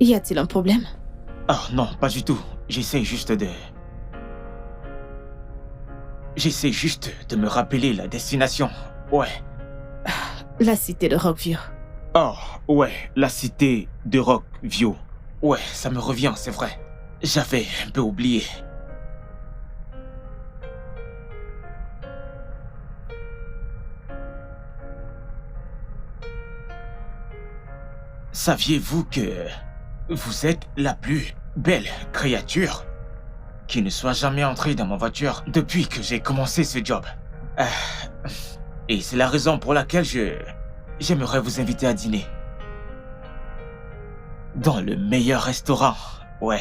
Y a-t-il un problème? Ah non, pas du tout. J'essaie juste de me rappeler la destination. Ouais. La cité de Rockview. Oh, ouais, la cité de Rockview. Ouais, ça me revient, c'est vrai. J'avais un peu oublié. Saviez-vous que vous êtes la plus belle créature qui ne soit jamais entrée dans ma voiture depuis que j'ai commencé ce job? Ah, et c'est la raison pour laquelle j'aimerais vous inviter à dîner. Dans le meilleur restaurant. Ouais.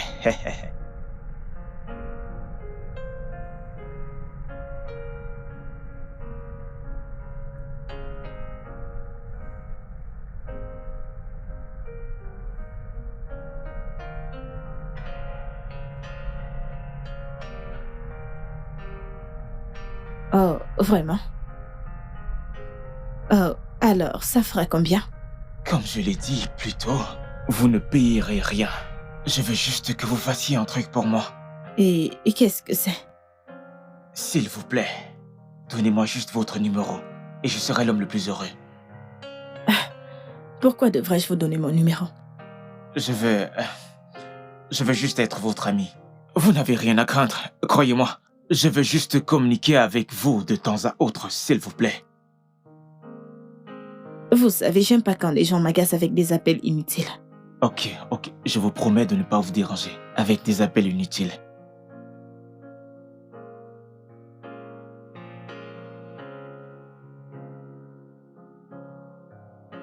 Oh, vraiment? Oh, alors, ça fera combien? Comme je l'ai dit plus tôt, vous ne payerez rien. Je veux juste que vous fassiez un truc pour moi. Et qu'est-ce que c'est? S'il vous plaît, donnez-moi juste votre numéro et je serai l'homme le plus heureux. Pourquoi devrais-je vous donner mon numéro? Je veux juste être votre ami. Vous n'avez rien à craindre, croyez-moi. Je veux juste communiquer avec vous de temps à autre, s'il vous plaît. Vous savez, j'aime pas quand les gens m'agacent avec des appels inutiles. Ok, je vous promets de ne pas vous déranger avec des appels inutiles.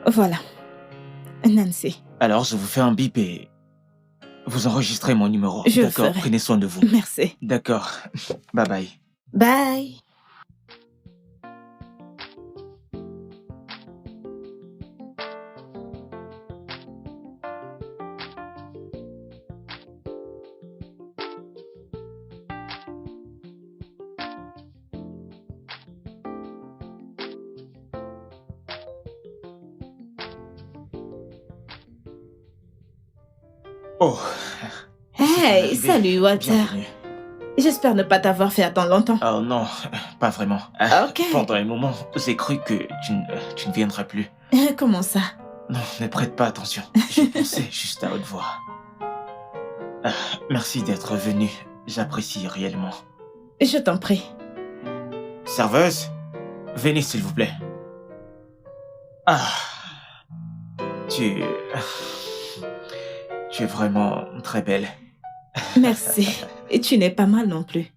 Voilà. Nancy. Alors je vous fais un bip et vous enregistrez mon numéro. Je le D'accord, ferai. prenez soin de vous. Merci. D'accord, bye bye. Bye. Oh. Hey, salut Walter. Bienvenue. J'espère ne pas t'avoir fait attendre longtemps. Oh non, pas vraiment. Ok. Pendant un moment, j'ai cru que tu ne viendrais plus. Comment ça? Non, ne prête pas attention. Je pensais juste à haute voix. Ah, merci d'être venu. J'apprécie réellement. Je t'en prie. Serveuse, venez s'il vous plaît. Ah, tu... Tu es vraiment très belle. Merci. Et tu n'es pas mal non plus.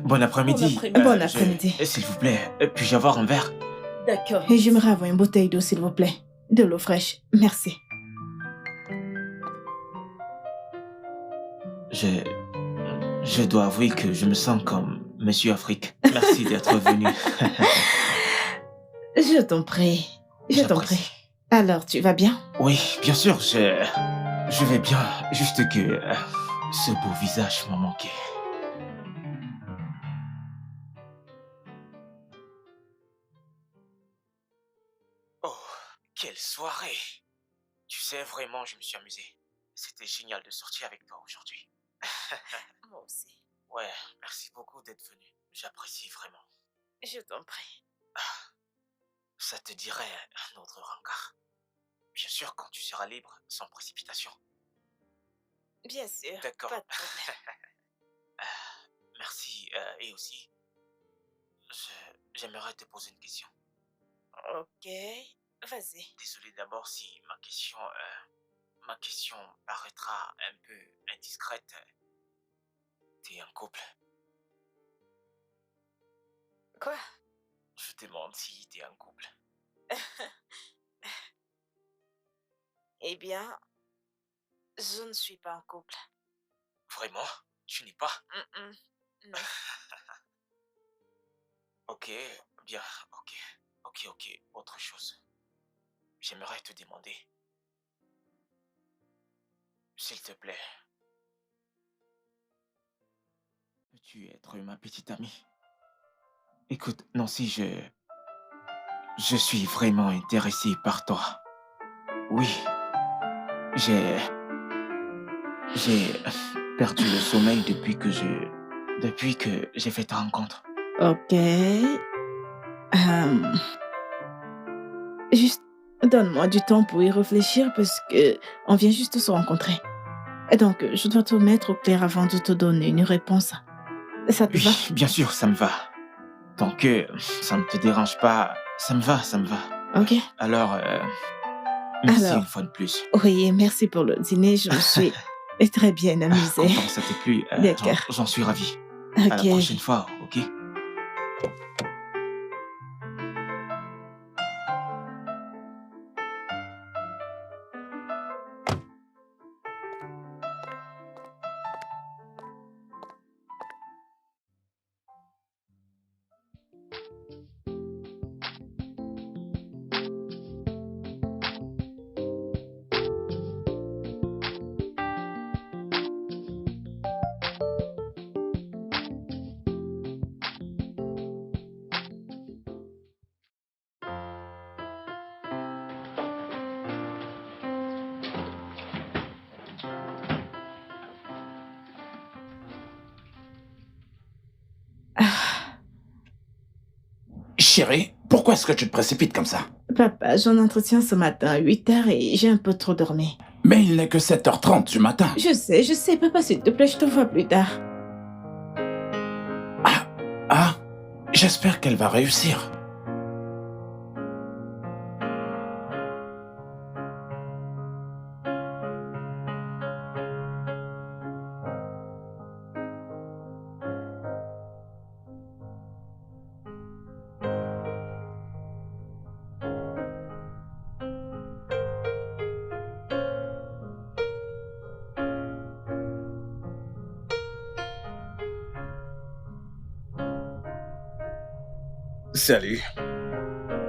Bon après-midi. Bon après-midi. S'il vous plaît, puis-je avoir un verre? D'accord. Et j'aimerais avoir une bouteille d'eau, s'il vous plaît. De l'eau fraîche. Merci. Je dois avouer que je me sens comme Monsieur Afrique. Merci d'être venu. Je t'en prie. Je t'en prie. Alors, tu vas bien? Oui, bien sûr, je vais bien. Juste que ce beau visage m'a manqué. Oh, quelle soirée! Tu sais, vraiment, je me suis amusé. C'était génial de sortir avec toi aujourd'hui. Moi aussi. Ouais, merci beaucoup d'être venu. J'apprécie vraiment. Je t'en prie. Ça te dirait un autre rencard? Bien sûr, quand tu seras libre, sans précipitation. Bien sûr. D'accord. Pas de problème. Merci. Et aussi, j'aimerais te poser une question. Ok. Vas-y. Désolé d'abord si ma question paraîtra un peu indiscrète. T'es en couple? Quoi? Je te demande si t'es en couple. Eh bien, je ne suis pas en couple. Vraiment? Tu n'es pas? Non. Ok, bien, ok. Autre chose. J'aimerais te demander. S'il te plaît. Peux-tu être ma petite amie? Écoute, Nancy, je suis vraiment intéressé par toi. Oui, j'ai... J'ai perdu le sommeil depuis que j'ai fait ta rencontre. Ok. Juste, donne-moi du temps pour y réfléchir parce que on vient juste de se rencontrer. Et donc, je dois te mettre au clair avant de te donner une réponse. Ça te va? Oui, bien sûr, ça me va. Tant que ça ne te dérange pas, ça me va, ça me va. Ok. Alors, merci Alors. une fois de plus. Oui, merci pour le dîner. Je me suis très bien amusée. Content, ça t'est plu. D'accord. J'en suis ravi. À la Ok. prochaine fois, ok? Ah, Chérie, pourquoi est-ce que tu te précipites comme ça? papa, j'ai un entretien ce matin à 8h et j'ai un peu trop dormi. Mais il n'est que 7h30 du matin. Je sais, papa, s'il te plaît, je te vois plus tard. Ah, j'espère qu'elle va réussir. Salut.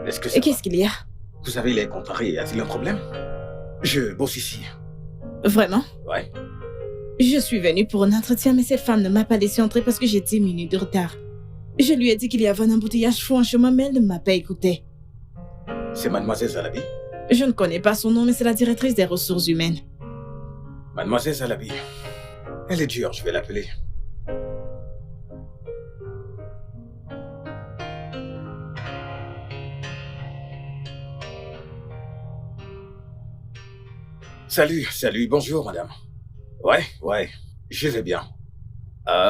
Est-ce que ça Et qu'est-ce qu'il y a? Vous avez l'air contrarié, y a-t-il un problème? Je bosse ici. Vraiment? Ouais. Je suis venue pour un entretien, mais cette femme ne m'a pas laissé entrer parce que j'ai 10 minutes de retard. Je lui ai dit qu'il y avait un embouteillage fou en chemin, mais elle ne m'a pas écouté. C'est Mademoiselle Zalabi? Je ne connais pas son nom, mais c'est la directrice des ressources humaines. Mademoiselle Zalabi. Elle est dure, je vais l'appeler. Salut, bonjour madame. Ouais, je vais bien.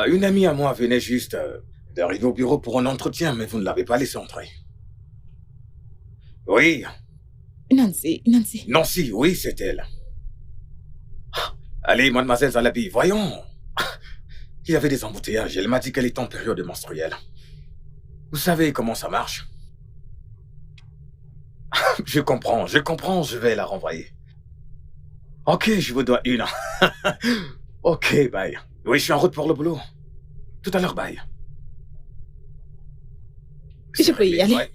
Une amie à moi venait juste d'arriver au bureau pour un entretien, mais vous ne l'avez pas laissé entrer. Oui, Nancy. Nancy, oui, c'est elle. Allez, mademoiselle Zalabi, voyons. Il y avait des embouteillages, elle m'a dit qu'elle est en période menstruelle. Vous savez comment ça marche? Je comprends, je vais la renvoyer. Ok, je vous dois une. Ok, bye. Oui, je suis en route pour le boulot. Tout à l'heure, bye. Je peux y aller? Ouais.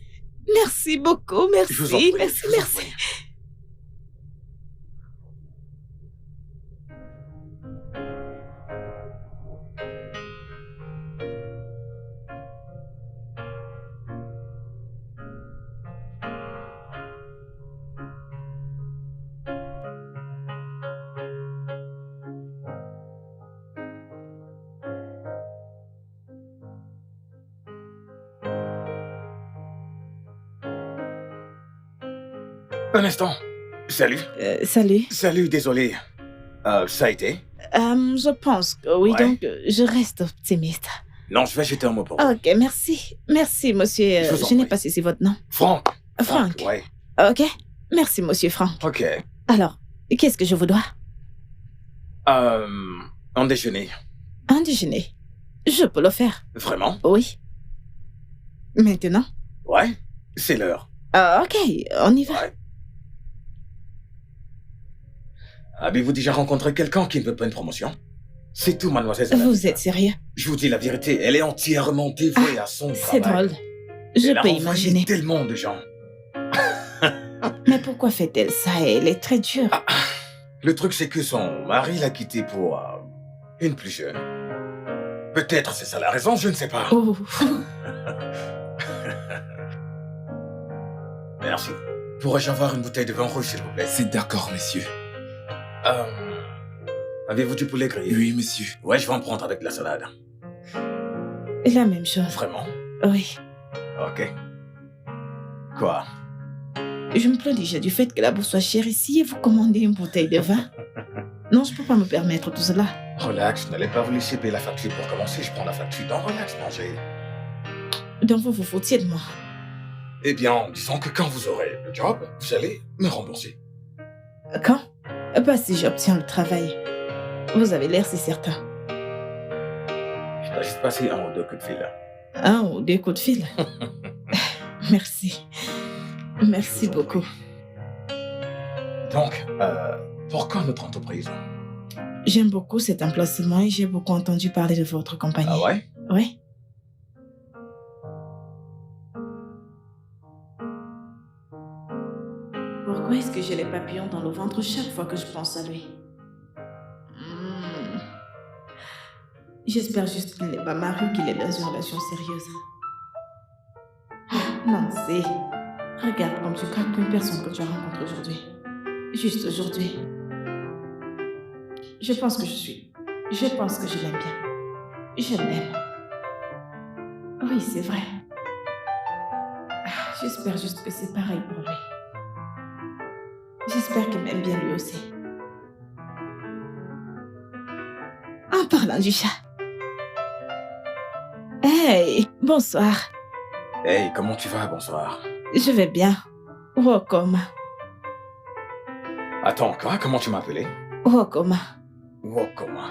Merci beaucoup, merci. Je vous en prie, merci, je vous en merci. prie. Un instant. Salut. Salut. Salut, désolé. Ça a été? Je pense que oui, Ouais. donc je reste optimiste. Non, je vais jeter un mot pour vous. Ok, merci. Merci, monsieur. Je vous en Je n'ai prie. pas saisi votre nom. Franck. Franck. Ouais. Ok. Merci, monsieur Franck. Ok. Alors, qu'est-ce que je vous dois? Un déjeuner. Un déjeuner. Je peux le faire. Vraiment? Oui. Maintenant? Ouais. C'est l'heure. Ok, on y va. Ouais. Avez-vous déjà rencontré quelqu'un qui ne veut pas une promotion? C'est tout, mademoiselle Zalabi. Vous êtes sérieux? Je vous dis la vérité, elle est entièrement dévouée à son C'est travail. drôle. Je Elle a peux envoyé imaginer. tellement de gens. Mais pourquoi fait-elle ça? Elle est très dure. Le truc, c'est que son mari l'a quittée pour une plus jeune. Peut-être c'est ça la raison, je ne sais pas. Oh. merci. Pourrais-je avoir une bouteille de vin rouge, s'il vous plaît? C'est d'accord, messieurs. Avez-vous du poulet grillé? Oui, monsieur. Ouais, je vais en prendre avec de la salade. La même chose. Vraiment? Oui. Ok. Quoi? Je me plains déjà du fait que la bourse soit chère ici et vous commandez une bouteille de vin. Non, je ne peux pas me permettre tout cela. Relax, n'allez pas vous laisser payer la facture pour commencer. Je prends la facture. Non, relax, mangez. Donc vous vous foutiez de moi. Eh bien, disons que quand vous aurez le job, vous allez me rembourser. Quand? Pas si j'obtiens le travail. Vous avez l'air si certain. Je dois juste passer un ou deux coups de fil. Un ou deux coups de fil. Merci. Merci Je vous en beaucoup. prie. Donc, pourquoi notre entreprise? J'aime beaucoup cet emplacement et j'ai beaucoup entendu parler de votre compagnie. Ah ouais? Oui. Pourquoi est-ce que j'ai les papillons dans le ventre chaque fois que je pense à lui? Hmm. J'espère juste qu'il n'est pas marié, qu'il est dans une relation sérieuse. Nancy, regarde comme tu craques une personne que tu as rencontrée aujourd'hui. Juste aujourd'hui. Je pense que je l'aime bien. Je l'aime. Oui, c'est vrai. J'espère juste que c'est pareil pour lui. J'espère qu'il m'aime bien lui aussi. En parlant du chat. Hey, bonsoir. Hey, comment tu vas? Bonsoir. Je vais bien. Wokoma. Attends, quoi? Comment tu m'appelais? Wokoma. Oh, comment?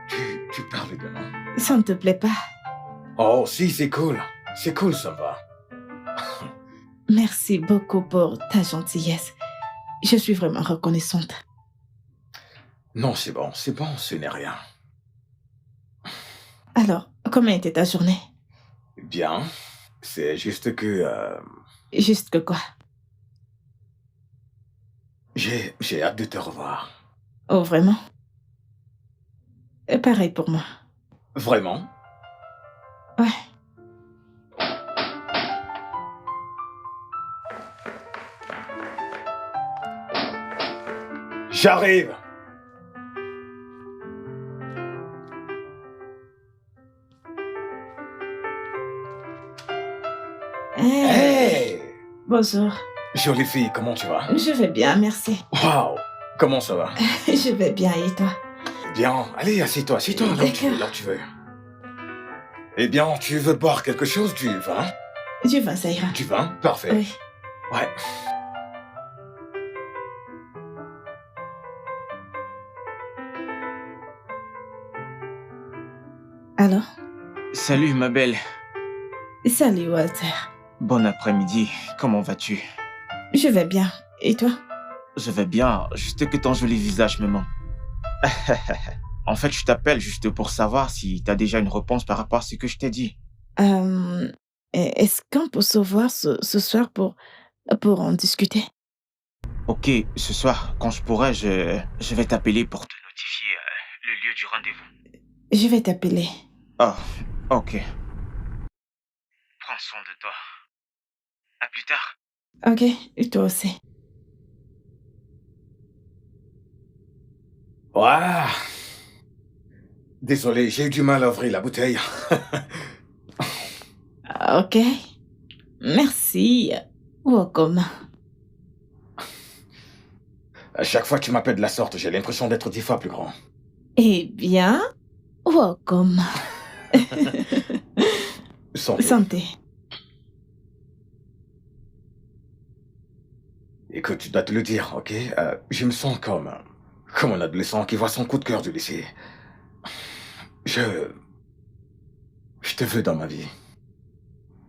Tu parles de nom? Ça ne te plaît pas? Oh, si, c'est cool. C'est cool, ça va. Merci beaucoup pour ta gentillesse. Je suis vraiment reconnaissante. Non, c'est bon, ce n'est rien. Alors, comment était ta journée? Bien. C'est juste que Juste que quoi? j'ai hâte de te revoir. Oh, vraiment? Pareil pour moi. Vraiment? Ouais. J'arrive! Hey, Hey! bonjour. Jolie fille, comment tu vas? Je vais bien, merci. Waouh! Comment ça va? Je vais bien, et toi? Bien, allez, assieds-toi, là où tu veux, là où tu veux. Eh bien, tu veux boire quelque chose? Du vin? Du vin, ça ira. Du vin? Parfait. Oui. Ouais. Alors? Salut ma belle. Salut, Walter. Bon après-midi. Comment vas-tu? Je vais bien. Et toi? Je vais bien, juste que ton joli visage me ment. En fait, je t'appelle juste pour savoir si t'as déjà une réponse par rapport à ce que je t'ai dit. Est-ce qu'on peut se voir ce soir pour en discuter? Ok, ce soir, quand je pourrai, je vais t'appeler pour te notifier le lieu du rendez-vous. Je vais t'appeler. Oh, ok. Prends soin de toi. À plus tard. Ok, et toi aussi. Ouah! Désolé, j'ai eu du mal à ouvrir la bouteille. Ok. Merci. Welcome. À chaque fois que tu m'appelles de la sorte, j'ai l'impression d'être 10 fois plus grand. Eh bien, welcome. Santé. Santé. Écoute, je dois te le dire, ok? Je me sens comme un adolescent qui voit son coup de cœur du lycée. Je te veux dans ma vie.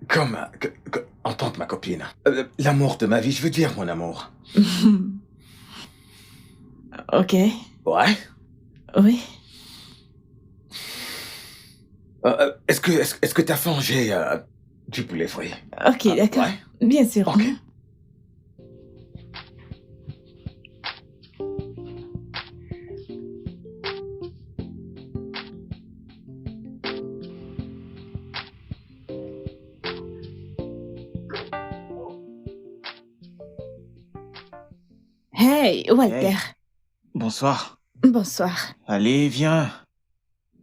Comme en tant que ma copine. L'amour de ma vie, je veux dire mon amour. Ok. Ouais? Oui. Est-ce que t'as faim? J'ai du poulet frit. Ok, d'accord. Ouais? Bien sûr. Ok. Hey, Walter. Hey, bonsoir. Bonsoir. Allez, viens.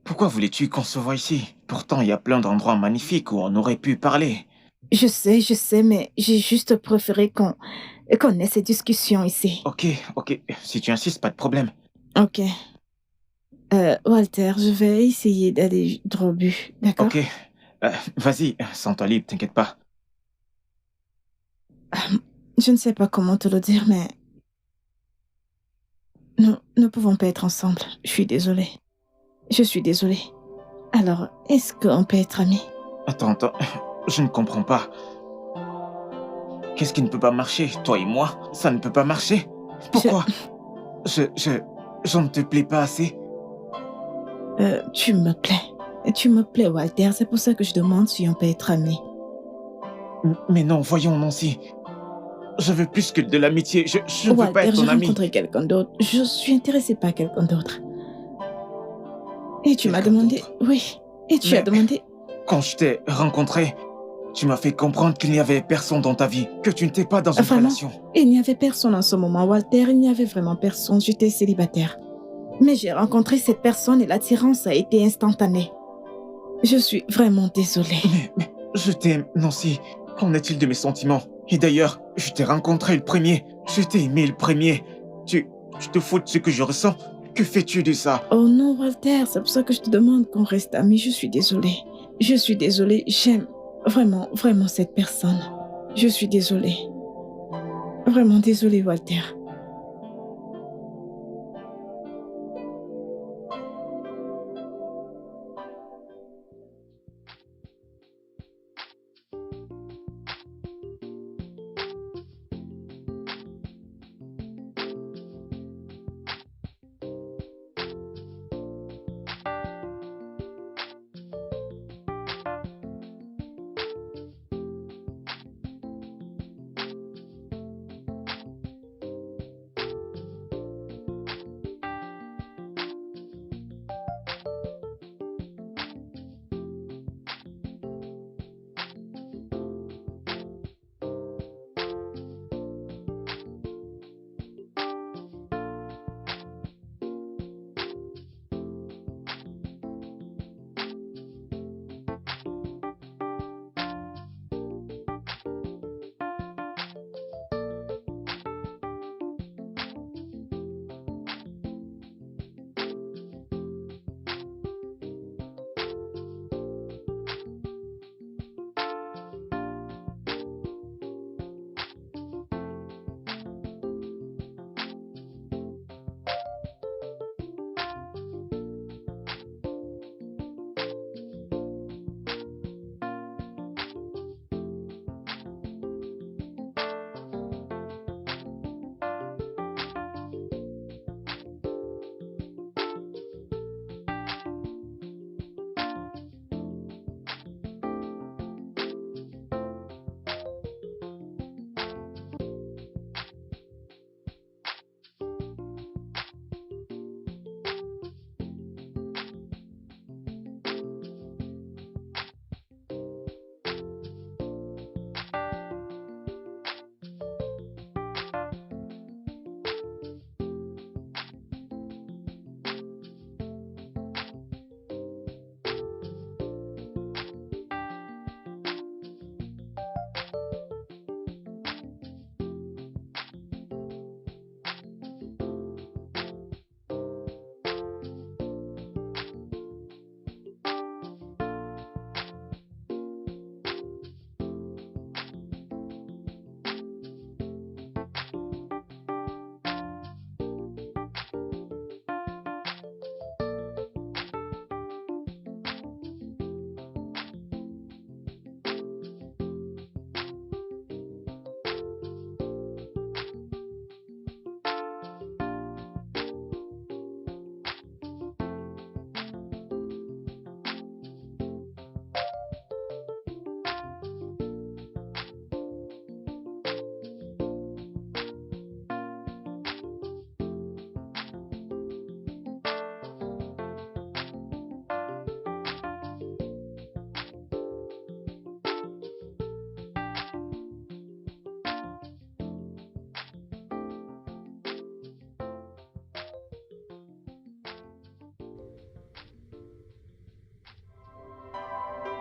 Pourquoi voulais-tu qu'on se voie ici? Pourtant, il y a plein d'endroits magnifiques où on aurait pu parler. Je sais, mais j'ai juste préféré qu'on ait cette discussion ici. Ok, ok. Si tu insistes, pas de problème. Ok. Walter, je vais essayer d'aller droit au but, d'accord? Ok. Vas-y, sens-toi libre, t'inquiète pas. Je ne sais pas comment te le dire, mais nous ne pouvons pas être ensemble. Je suis désolée. Je suis désolée. Alors, est-ce qu'on peut être amis? Attends, je ne comprends pas. Qu'est-ce qui ne peut pas marcher? Toi et moi, ça ne peut pas marcher? Pourquoi? Je ne te plais pas assez? Tu me plais. Tu me plais, Walter. C'est pour ça que je demande si on peut être amis. Mais non, voyons, Nancy. Je veux plus que de l'amitié. Je ne veux pas Walter, être j'ai ton ami. rencontré quelqu'un d'autre. Je suis intéressée par quelqu'un d'autre. Et tu m'as Quelqu'un demandé... d'autre? Oui. Et tu as Mais demandé... quand je t'ai rencontré, tu m'as fait comprendre qu'il n'y avait personne dans ta vie, que tu n'étais pas dans une Vraiment, relation. il n'y avait personne en ce moment, Walter. Il n'y avait vraiment personne. J'étais célibataire. Mais j'ai rencontré cette personne et l'attirance a été instantanée. Je suis vraiment désolée. Mais je t'aime, Nancy. Qu'en est-il de mes sentiments? Et d'ailleurs, je t'ai rencontré le premier. Je t'ai aimé le premier. Tu te fous de ce que je ressens? Que fais-tu de ça? Oh non, Walter, c'est pour ça que je te demande qu'on reste amis. Je suis désolée. Je suis désolée. J'aime vraiment, vraiment cette personne. Je suis désolée. Vraiment désolée, Walter.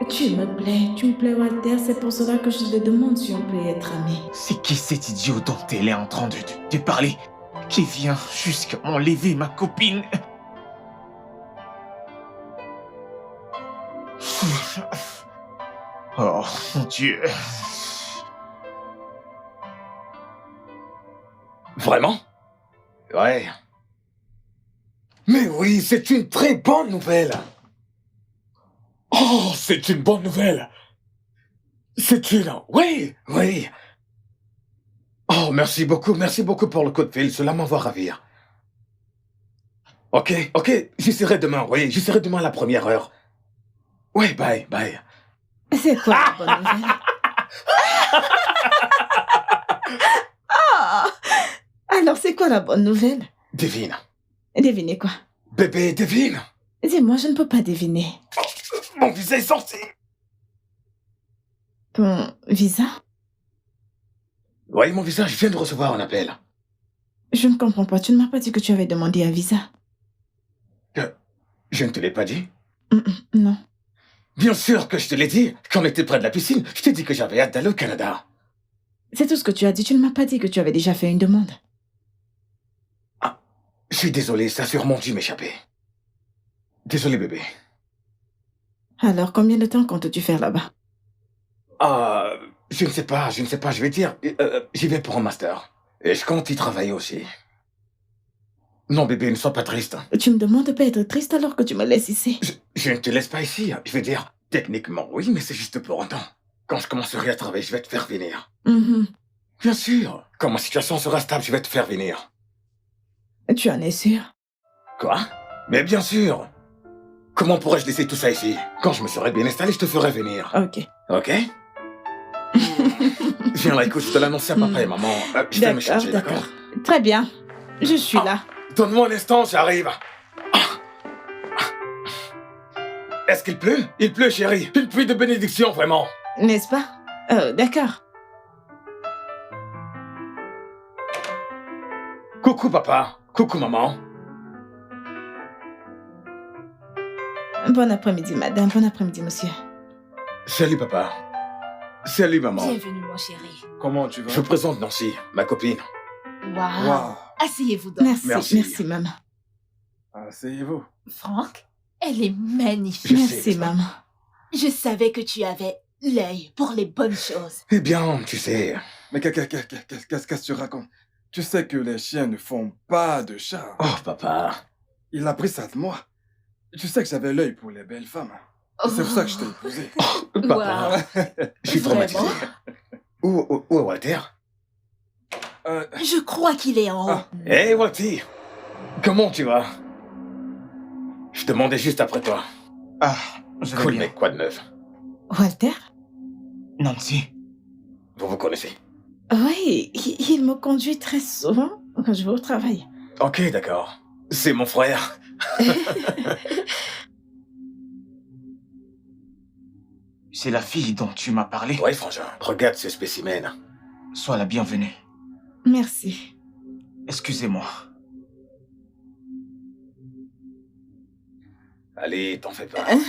Tu me plais, Walter, c'est pour cela que je te demande si on peut être amis. C'est qui cet idiot dont elle est en train de parler, qui vient jusqu'à enlever ma copine? Oh mon Dieu. Vraiment? Ouais. Mais oui, c'est une très bonne nouvelle. Oh, c'est une bonne nouvelle. C'est une... Oui, oui. Oh, merci beaucoup pour le coup de fil, cela m'envoie ravir. Ok, j'essaierai demain, oui, j'essaierai demain à la première heure. Ouais, bye. C'est quoi la bonne nouvelle? Ah! Alors, c'est quoi la bonne nouvelle? Devine. Devinez quoi? Bébé, devine. Dis-moi, je ne peux pas deviner. Mon visa est sorti. Ton visa? Oui, mon visa, je viens de recevoir un appel. Je ne comprends pas. Tu ne m'as pas dit que tu avais demandé un visa. Je ne te l'ai pas dit? Non. Bien sûr que je te l'ai dit. Quand on était près de la piscine, je t'ai dit que j'avais hâte d'aller au Canada. C'est tout ce que tu as dit. Tu ne m'as pas dit que tu avais déjà fait une demande. Je suis désolé, ça a sûrement dû m'échapper. Désolé, bébé. Alors, combien de temps comptes-tu faire là-bas? Je ne sais pas, je vais dire. J'y vais pour un master. Et je compte y travailler aussi. Non, bébé, ne sois pas triste. Tu me demandes de pas être triste alors que tu me laisses ici. Je ne te laisse pas ici. Je vais dire, techniquement, oui, mais c'est juste pour un temps. Quand je commencerai à travailler, je vais te faire venir. Bien sûr. Quand ma situation sera stable, je vais te faire venir. Tu en es sûr? Quoi? Mais bien sûr. Comment pourrais-je laisser tout ça ici? Quand je me serai bien installé, je te ferai venir. Ok. Viens là, écoute, je te l'annonce à papa et maman. Je vais me chercher, d'accord? Très bien. Je suis là. Donne-moi un instant, j'arrive. Est-ce qu'il pleut? Il pleut, chérie. Une pluie de bénédiction, vraiment. N'est-ce pas? D'accord. Coucou, papa. Coucou, maman. Bon après-midi, madame. Bon après-midi, monsieur. Salut, papa. Salut, maman. Bienvenue, mon chéri. Comment tu vas? Je vous présente Nancy, ma copine. Waouh. Wow. Asseyez-vous donc. Merci, maman. Asseyez-vous. Franck, elle est magnifique. Je sais, Merci, n'est-ce pas? maman. Je savais que tu avais l'œil pour les bonnes choses. Eh bien, tu sais... Mais qu'est-ce que tu racontes? Tu sais que les chiens ne font pas de chat. Oh, papa. Il a pris ça de moi. Tu sais que j'avais l'œil pour les belles femmes. C'est pour ça que je t'ai épousé. Papa. Je suis traumatisé. Vraiment? Où est Walter? Je crois qu'il est en haut. Hey, Walter. Comment tu vas? Je demandais juste après toi. Ah, je vais Cool, bien. mec, quoi de neuf? Walter? Nancy, Vous connaissez? Oui, il me conduit très souvent quand je vais au travail. Ok, d'accord. C'est mon frère. c'est la fille dont tu m'as parlé. Ouais, frangin. Regarde ce spécimen. Sois la bienvenue. Merci. Excusez-moi. Allez, t'en fais pas. Hein?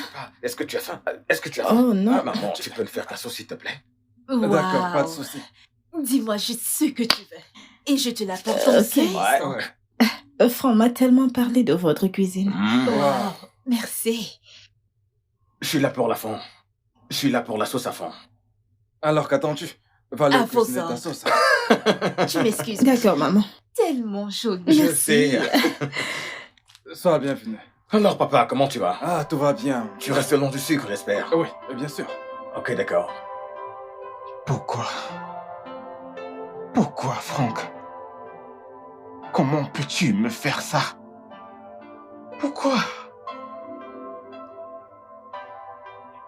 Est-ce que tu as faim? Est-ce que tu as faim? Oh non. Ah, maman, tu peux me faire ta sauce, s'il te plaît? D'accord, pas de Waouh. souci. Dis-moi juste ce que tu veux. Et je te l'apporte en Ok. série. Franck m'a tellement parlé de votre cuisine. Waouh. Merci. Je suis là pour la fond. Je suis là pour la sauce à fond. Alors qu'attends-tu? Va aller Un faux cuisiner ta sang. sauce. Tu m'excuses. D'accord, maman. Tellement jolie. Je Merci. sais. Sois la bienvenue. Alors, papa, comment tu vas? Ah, tout va bien. Tu restes le long du sucre, j'espère. Oui, bien sûr. Ok, d'accord. Pourquoi? Pourquoi, Franck? Comment peux-tu me faire ça? Pourquoi?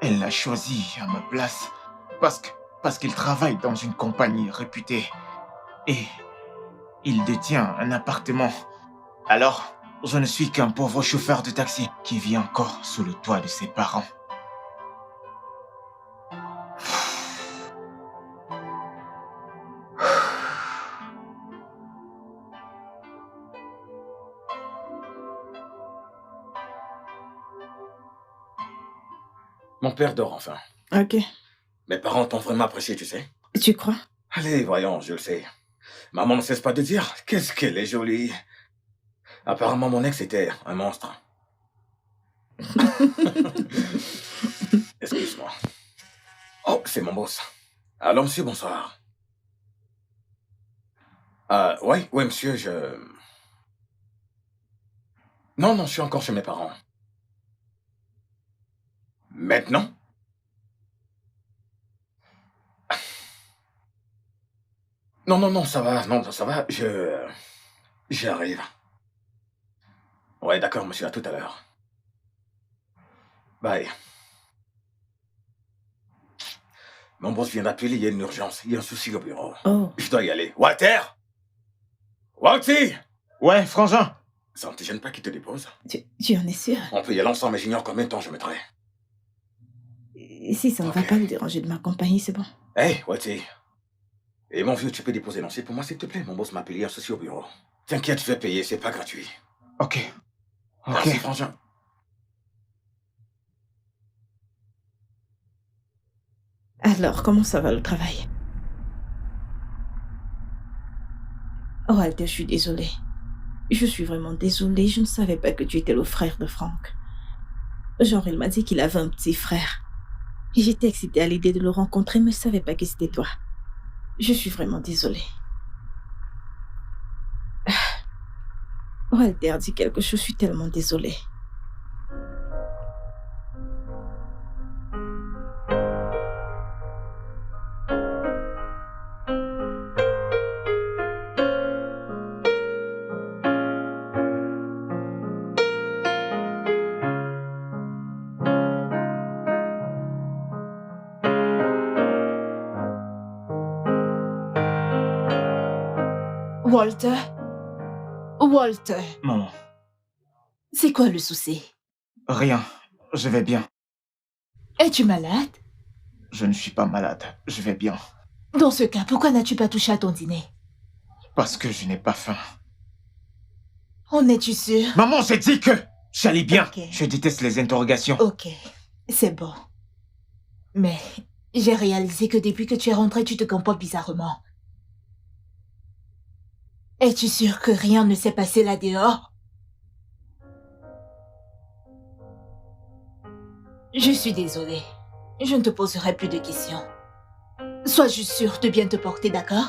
Elle a choisi à ma place parce qu'il travaille dans une compagnie réputée et il détient un appartement. Alors, je ne suis qu'un pauvre chauffeur de taxi qui vit encore sous le toit de ses parents. Mon père dort enfin. Ok. Mes parents t'ont vraiment apprécié, tu sais. Tu crois? Allez, voyons, je le sais. Maman ne cesse pas de dire qu'est-ce qu'elle est jolie. Apparemment, mon ex était un monstre. Excuse-moi. Oh, c'est mon boss. Alors, monsieur, bonsoir. Ouais, monsieur, Non, je suis encore chez mes parents. Maintenant? Non, ça va, ça va, J'arrive. Ouais, d'accord, monsieur, à tout à l'heure. Bye. Mon boss vient d'appeler, il y a une urgence, il y a un souci au bureau. Oh. Je dois y aller. Walter! Walter! Ouais, frangin. Ça ne te gêne pas qu'il te dépose? Tu en es sûr? On peut y aller ensemble, mais j'ignore combien de temps je mettrai. Si ça ne va Ok. pas me déranger de m'accompagner, c'est bon. Hey, Walter. Et mon vieux, tu peux déposer lancier pour moi, s'il te plaît? Mon boss m'a appelé, il y a un souci au bureau. T'inquiète, je vais payer, c'est pas gratuit. Ok. Merci, frangin. Alors, comment ça va le travail? Oh, Walter, je suis désolée. Je suis vraiment désolée. Je ne savais pas que tu étais le frère de Franck. Genre, il m'a dit qu'il avait un petit frère. Et j'étais excitée à l'idée de le rencontrer, mais je ne savais pas que c'était toi. Je suis vraiment désolée. Walter dit quelque chose, je suis tellement désolée. Walter? Walter, Maman, c'est quoi le souci? rien. Je vais bien. Es-tu malade? Je ne suis pas malade. Je vais bien. Dans ce cas, pourquoi n'as-tu pas touché à ton dîner? Parce que je n'ai pas faim. En es-tu sûr? Maman, j'ai dit que j'allais bien. Ok. Je déteste les interrogations. Ok, c'est bon. Mais j'ai réalisé que depuis que tu es rentré, tu te comportes bizarrement. Es-tu sûr que rien ne s'est passé là dehors? Je suis désolée. Je ne te poserai plus de questions. Sois juste sûr de bien te porter, d'accord?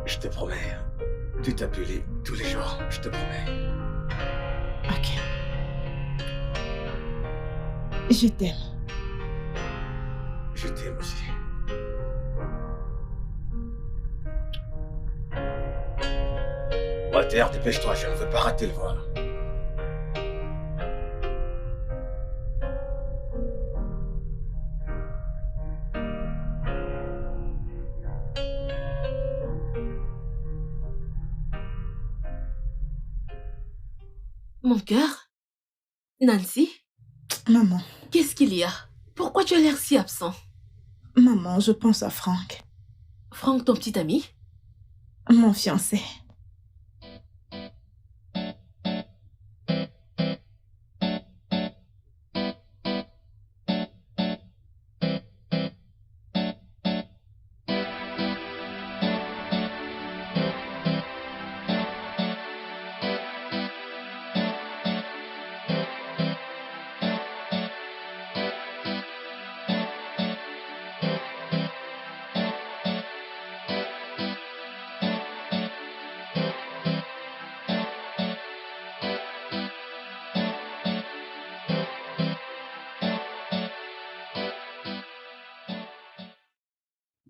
Je te promets de t'appeler tous les jours, je te promets. Ok. Je t'aime. Je t'aime aussi. Walter, dépêche-toi, je ne veux pas rater le vol. Mon cœur? Nancy? Maman, Qu'est-ce qu'il y a? Pourquoi tu as l'air si absent? maman, je pense à Franck, Franck, ton petit ami? mon fiancé.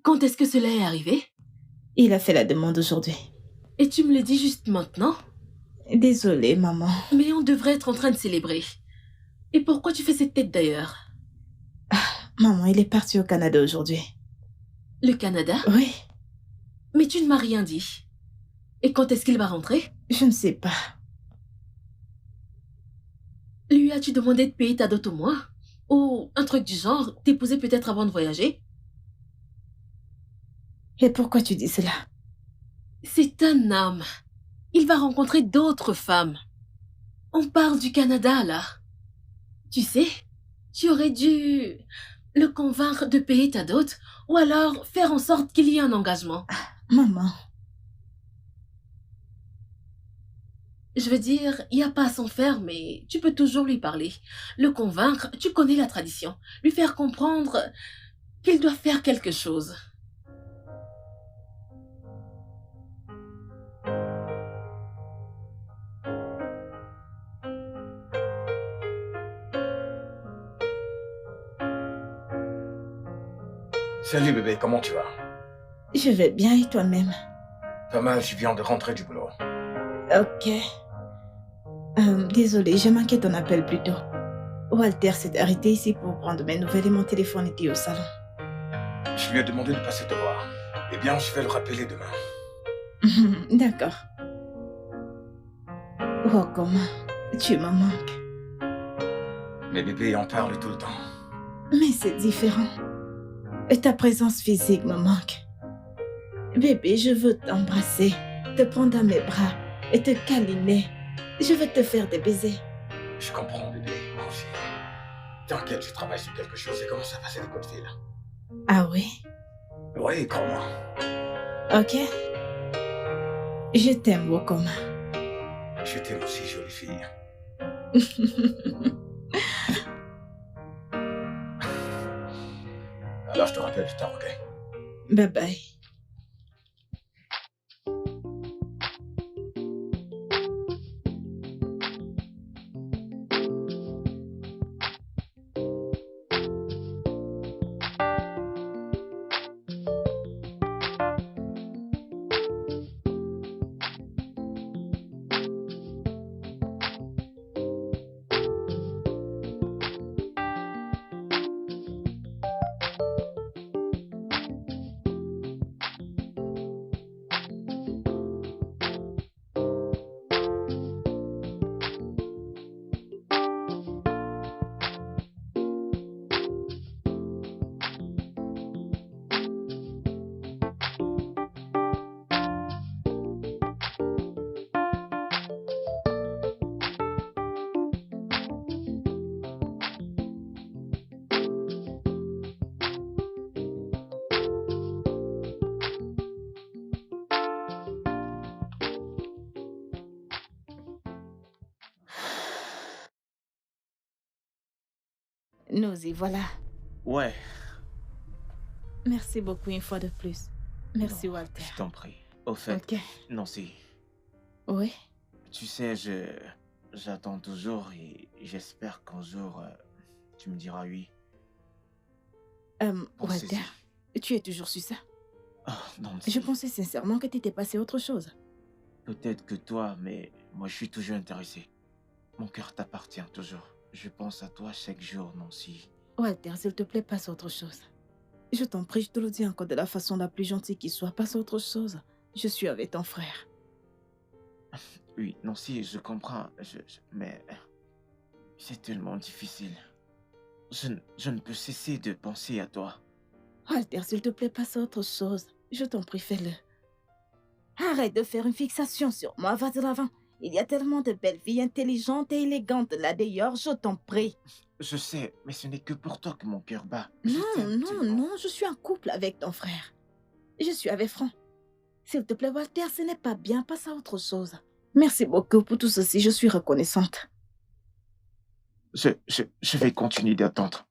Quand est-ce que cela est arrivé? Il a fait la demande aujourd'hui. Et tu me le dis juste maintenant? Désolée, maman. Mais on devrait être en train de célébrer. Et pourquoi tu fais cette tête d'ailleurs? Maman, il est parti au Canada aujourd'hui. Le Canada? Oui, Mais tu ne m'as rien dit. Et quand est-ce qu'il va rentrer? je ne sais pas. Lui as-tu demandé de payer ta dot au moins? Ou un truc du genre, t'épouser peut-être avant de voyager? Et pourquoi tu dis cela? C'est un homme. Il va rencontrer d'autres femmes. On parle du Canada, là. Tu sais, tu aurais dû le convaincre de payer ta dot, ou alors faire en sorte qu'il y ait un engagement. Maman, Je veux dire, il n'y a pas à s'en faire, mais tu peux toujours lui parler. Le convaincre, tu connais la tradition. Lui faire comprendre qu'il doit faire quelque chose. Salut bébé, comment tu vas? je vais bien et toi-même? Pas mal, je viens de rentrer du boulot. Ok. Désolée, j'ai manqué ton appel plus tôt. Walter s'est arrêté ici pour prendre mes nouvelles et mon téléphone était au salon. Je lui ai demandé de passer te voir. Eh bien, je vais le rappeler demain. D'accord. Oh, comment tu me manques. Mes bébés en parlent tout le temps. Mais c'est différent. Et ta présence physique me manque. Bébé, je veux t'embrasser, te prendre dans mes bras et te câliner. Je veux te faire des baisers. Je comprends bébé, moi aussi. T'inquiète, je travaille sur quelque chose et commence à passer des coups de fil. Ah oui? Oui, crois-moi. Ok. Je t'aime, Wokoma. Je t'aime aussi, jolie fille. Alors, je te rappelle plus tard, ok? Bye bye. Nous y voilà. Ouais, Merci beaucoup une fois de plus. Merci, non, Walter. je t'en prie. Au fait, Ok. Nancy, Oui. tu sais, j'attends toujours et j'espère qu'un jour, tu me diras oui. Walter, Pensez-y. tu es toujours sur ça. Oh, Nancy, Je pensais sincèrement que t'étais passé à autre chose. peut-être que toi, mais moi je suis toujours intéressé. Mon cœur t'appartient toujours. Je pense à toi chaque jour, Nancy. Walter, s'il te plaît, passe à autre chose. Je t'en prie, je te le dis encore de la façon la plus gentille qui soit. Passe à autre chose. Je suis avec ton frère. Oui, Nancy, je comprends, mais c'est tellement difficile. Je ne peux cesser de penser à toi. Walter, s'il te plaît, passe à autre chose. Je t'en prie, fais-le. Arrête de faire une fixation sur moi, va de l'avant. Il y a tellement de belles filles intelligentes et élégantes là d'ailleurs, je t'en prie. Je sais, mais ce n'est que pour toi que mon cœur bat. Je Non, t'aime non, tellement. non, je suis en couple avec ton frère. Je suis avec Franck. S'il te plaît, Walter, ce n'est pas bien, passe à autre chose. Merci beaucoup pour tout ceci, je suis reconnaissante. Je vais continuer d'attendre.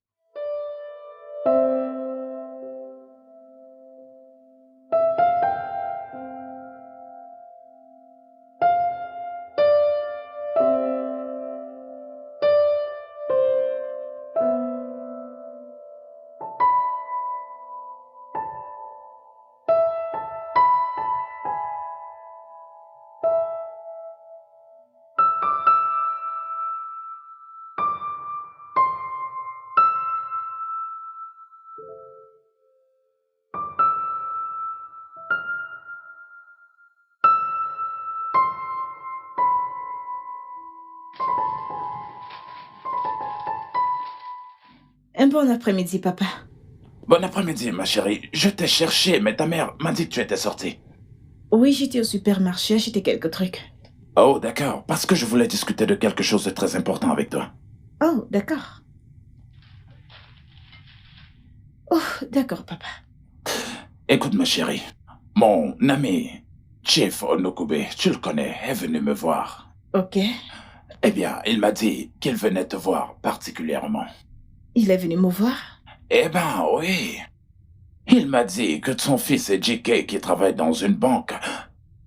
Un bon après-midi, papa. Bon après-midi, ma chérie. Je t'ai cherché, mais ta mère m'a dit que tu étais sortie. Oui, j'étais au supermarché acheter quelques trucs. Oh, d'accord. Parce que je voulais discuter de quelque chose de très important avec toi. Oh, d'accord. Oh, d'accord, papa. Écoute, ma chérie. Mon ami, Chief Onokube, tu le connais, est venu me voir. Ok. Eh bien, il m'a dit qu'il venait te voir particulièrement. Il est venu me voir? Eh ben, oui. Il m'a dit que son fils JK, qui travaille dans une banque,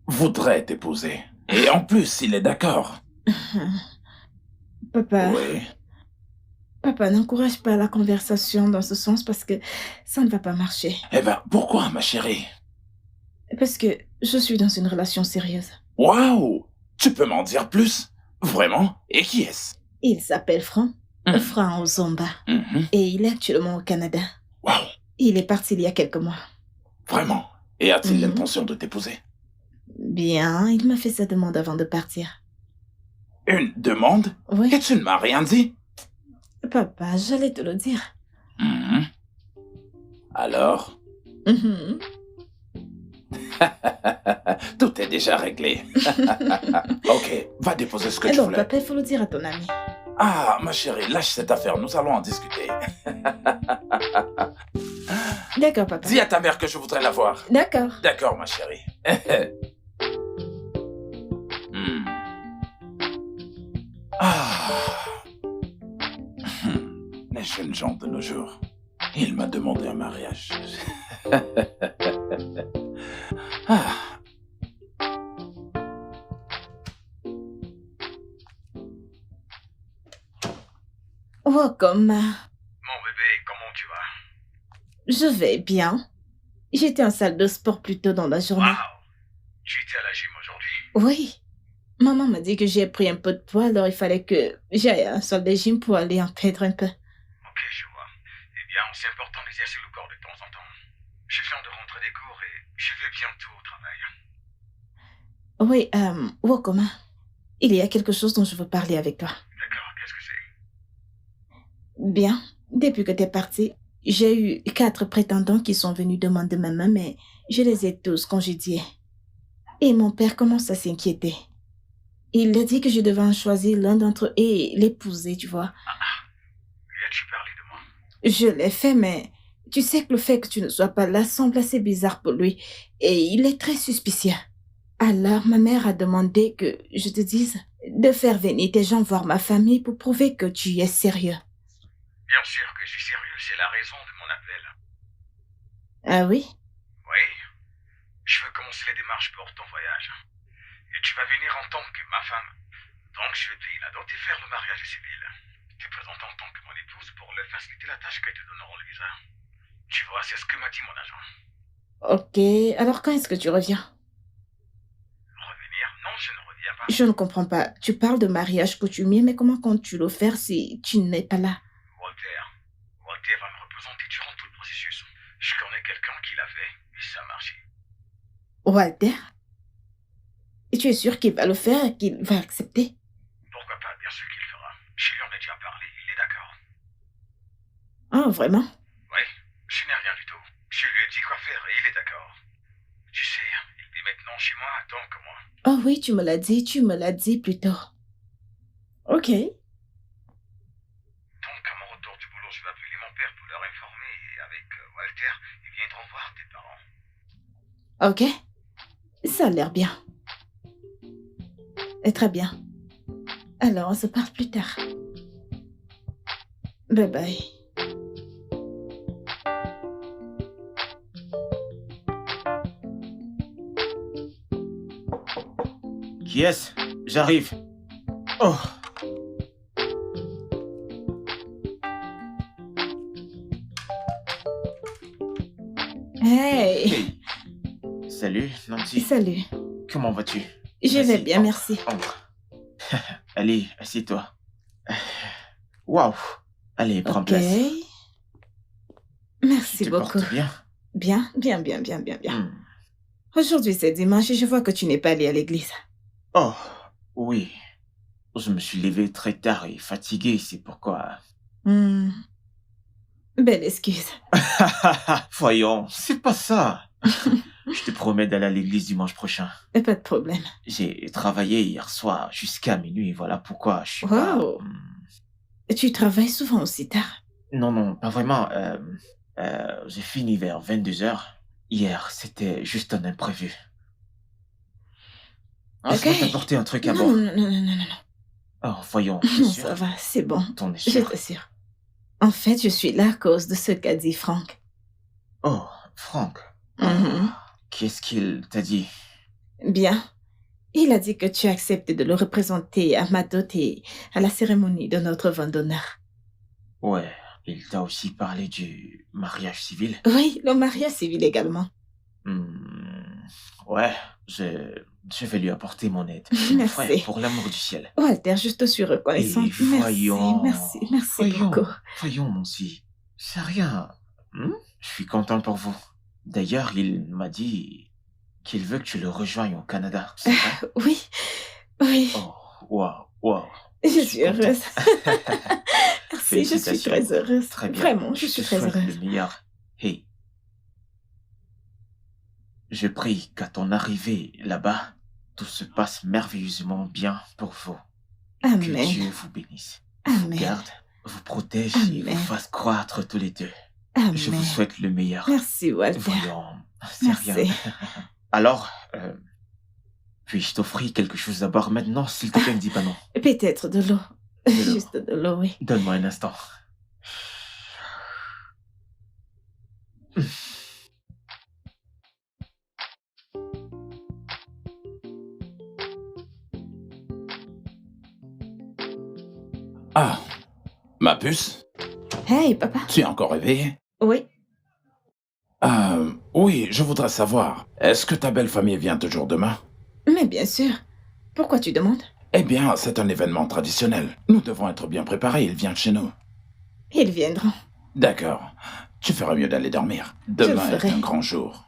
voudrait t'épouser. Et en plus, il est d'accord. Papa, Oui. papa, n'encourage pas la conversation dans ce sens parce que ça ne va pas marcher. Eh ben, pourquoi, ma chérie? Parce que je suis dans une relation sérieuse. Waouh! Tu peux m'en dire plus? Vraiment? Et qui est-ce? Il s'appelle Franck. Mhm. Franck Ozomba. Mhm. Et il est actuellement au Canada. Waouh! Il est parti il y a quelques mois. Vraiment? Et a-t-il Mhm. l'intention de t'épouser? Bien, il m'a fait sa demande avant de partir. Une demande? Oui. Et tu ne m'as rien dit? Papa, j'allais te le dire. Mhm. Alors? Mhm. Tout est déjà réglé. Ok, va déposer ce que tu Non, voulais. papa, il faut le dire à ton ami. Ah, ma chérie, lâche cette affaire, nous allons en discuter. D'accord, papa. Dis à ta mère que je voudrais la voir. D'accord. D'accord, ma chérie. Hmm. Ah. Les jeunes gens de nos jours. Il m'a demandé un mariage. Ah. Welcome. Mon bébé, comment tu vas? Je vais bien. J'étais en salle de sport plus tôt dans la journée. Waouh! Tu étais à la gym aujourd'hui? Oui. Maman m'a dit que j'ai pris un peu de poids, alors il fallait que j'aille à la salle de gym pour aller en perdre un peu. Ok, je vois. Eh bien, c'est important d'exercer le corps de temps en temps. Je viens de rentrer des cours et je vais bientôt au travail. Oui, Wokoma, il y a quelque chose dont je veux parler avec toi. D'accord, qu'est-ce que c'est? Bien, depuis que t'es parti, j'ai eu 4 prétendants qui sont venus demander ma main, mais je les ai tous congédiés. Et mon père commence à s'inquiéter. Il a dit que je devais en choisir l'un d'entre eux et l'épouser, tu vois. Lui as-tu parlé de moi? Je l'ai fait, mais tu sais que le fait que tu ne sois pas là semble assez bizarre pour lui. Et il est très suspicieux. Alors, ma mère a demandé que je te dise de faire venir tes gens voir ma famille pour prouver que tu es sérieux. Bien sûr que je suis sérieux, c'est la raison de mon appel. Ah oui? Oui, je veux commencer les démarches pour ton voyage. Et tu vas venir en tant que ma femme. Donc je vais te payer la dot et faire le mariage civil. Te présenter en tant que mon épouse pour leur faciliter la tâche que te donneront le visa. Tu vois, c'est ce que m'a dit mon agent. Ok, alors quand est-ce que tu reviens? Revenir? Non, je ne reviens pas. Je ne comprends pas. Tu parles de mariage coutumier, mais comment comptes-tu le faire si tu n'es pas là? Walter va me représenter durant tout le processus. Je connais quelqu'un qui l'a fait et ça a marché. Walter? Et tu es sûr qu'il va le faire et qu'il va accepter? Pourquoi pas, bien sûr qu'il le fera. Je lui en ai déjà parlé, il est d'accord. Ah, vraiment? Oui, je n'ai rien du tout. Je lui ai dit quoi faire et il est d'accord. Tu sais, il vit maintenant chez moi, donc moi. Oh oui, tu me l'as dit plus tôt. Ok. Donc à mon retour du boulot, je vais appeler mon père pour leur informer et avec Walter, ils viendront voir tes parents. Ok. Ça a l'air bien. Et très bien. Alors, on se parle plus tard. Bye bye. Qui est-ce? J'arrive. Oh. Hey! Hey. Salut, Nancy. Salut. Comment vas-tu? Je vais Vas-y, bien, entre, merci. Entre. Allez, assieds-toi. Waouh. Allez, prends Ok. place. Merci Tu te beaucoup. portes bien? Bien, bien, bien, bien, bien, bien. Hmm. Aujourd'hui, c'est dimanche et je vois que tu n'es pas allé à l'église. Oh, oui. Je me suis levé très tard et fatigué, c'est pourquoi... Hmm. Belle excuse. Voyons, c'est pas ça. Je te promets d'aller à l'église dimanche prochain. Pas de problème. J'ai travaillé hier soir jusqu'à minuit, voilà pourquoi je suis pas... Wow. Tu travailles souvent aussi tard. Non, pas vraiment. J'ai fini vers 22h. Hier, c'était juste un imprévu. Ah, Ok. je vais t'apporter un truc à Non, bord. non. Oh, voyons, t'es Non, sûr? ça va, c'est bon. T'en es Je sûr? t'assure. En fait, je suis là à cause de ce qu'a dit Franck. Oh, Franck, Mhm. qu'est-ce qu'il t'a dit? Bien. Il a dit que tu acceptes de le représenter à ma dot et à la cérémonie de notre vin d'honneur. Ouais, il t'a aussi parlé du mariage civil? Oui, le mariage civil également. Ouais, je vais lui apporter mon aide. Merci. Frère, pour l'amour du ciel. Walter, je te suis reconnaissante. Et voyons. Merci Voyons, beaucoup. voyons, mon si. C'est rien. Je suis content pour vous. D'ailleurs, il m'a dit qu'il veut que tu le rejoignes au Canada. C'est vrai? Oui. Oh, waouh. Je suis suis content. heureuse. Merci, je suis Félicitations. très heureuse. Très bien. Vraiment, je suis te très souhaite heureuse. le meilleur. Hey. Je prie qu'à ton arrivée là-bas, tout se passe merveilleusement bien pour vous. Que Amen. Dieu vous bénisse, vous Amen. garde, vous protège et Amen. vous fasse croître tous les deux. Amen. Je vous souhaite le meilleur. Merci, Walter. Voyons, c'est Merci. rien. Alors, puis-je t'offrir quelque chose à boire maintenant, s'il te plaît, ne dis pas non. Peut-être de l'eau. De l'eau. Juste de l'eau, oui. Donne-moi un instant. Ah, ma puce, Hey, papa. tu es encore réveillée? Oui. Oui, je voudrais savoir, est-ce que ta belle famille vient toujours demain? Mais bien sûr. Pourquoi tu demandes? Eh bien, c'est un événement traditionnel. Nous devons être bien préparés, il vient de chez nous. Ils viendront. D'accord. Tu feras mieux d'aller dormir. Demain le est ferai. un grand jour.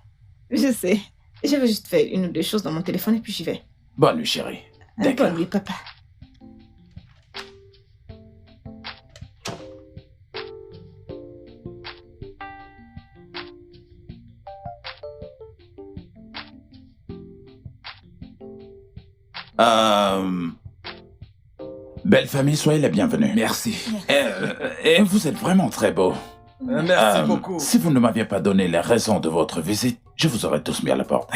Je sais. Je veux juste faire une ou deux choses dans mon téléphone et puis j'y vais. Bonne nuit, chérie. D'accord. Bonne nuit, papa. Belle famille, soyez les bienvenus. Merci. Et vous êtes vraiment très beaux. Merci beaucoup. Si vous ne m'aviez pas donné les raisons de votre visite, je vous aurais tous mis à la porte.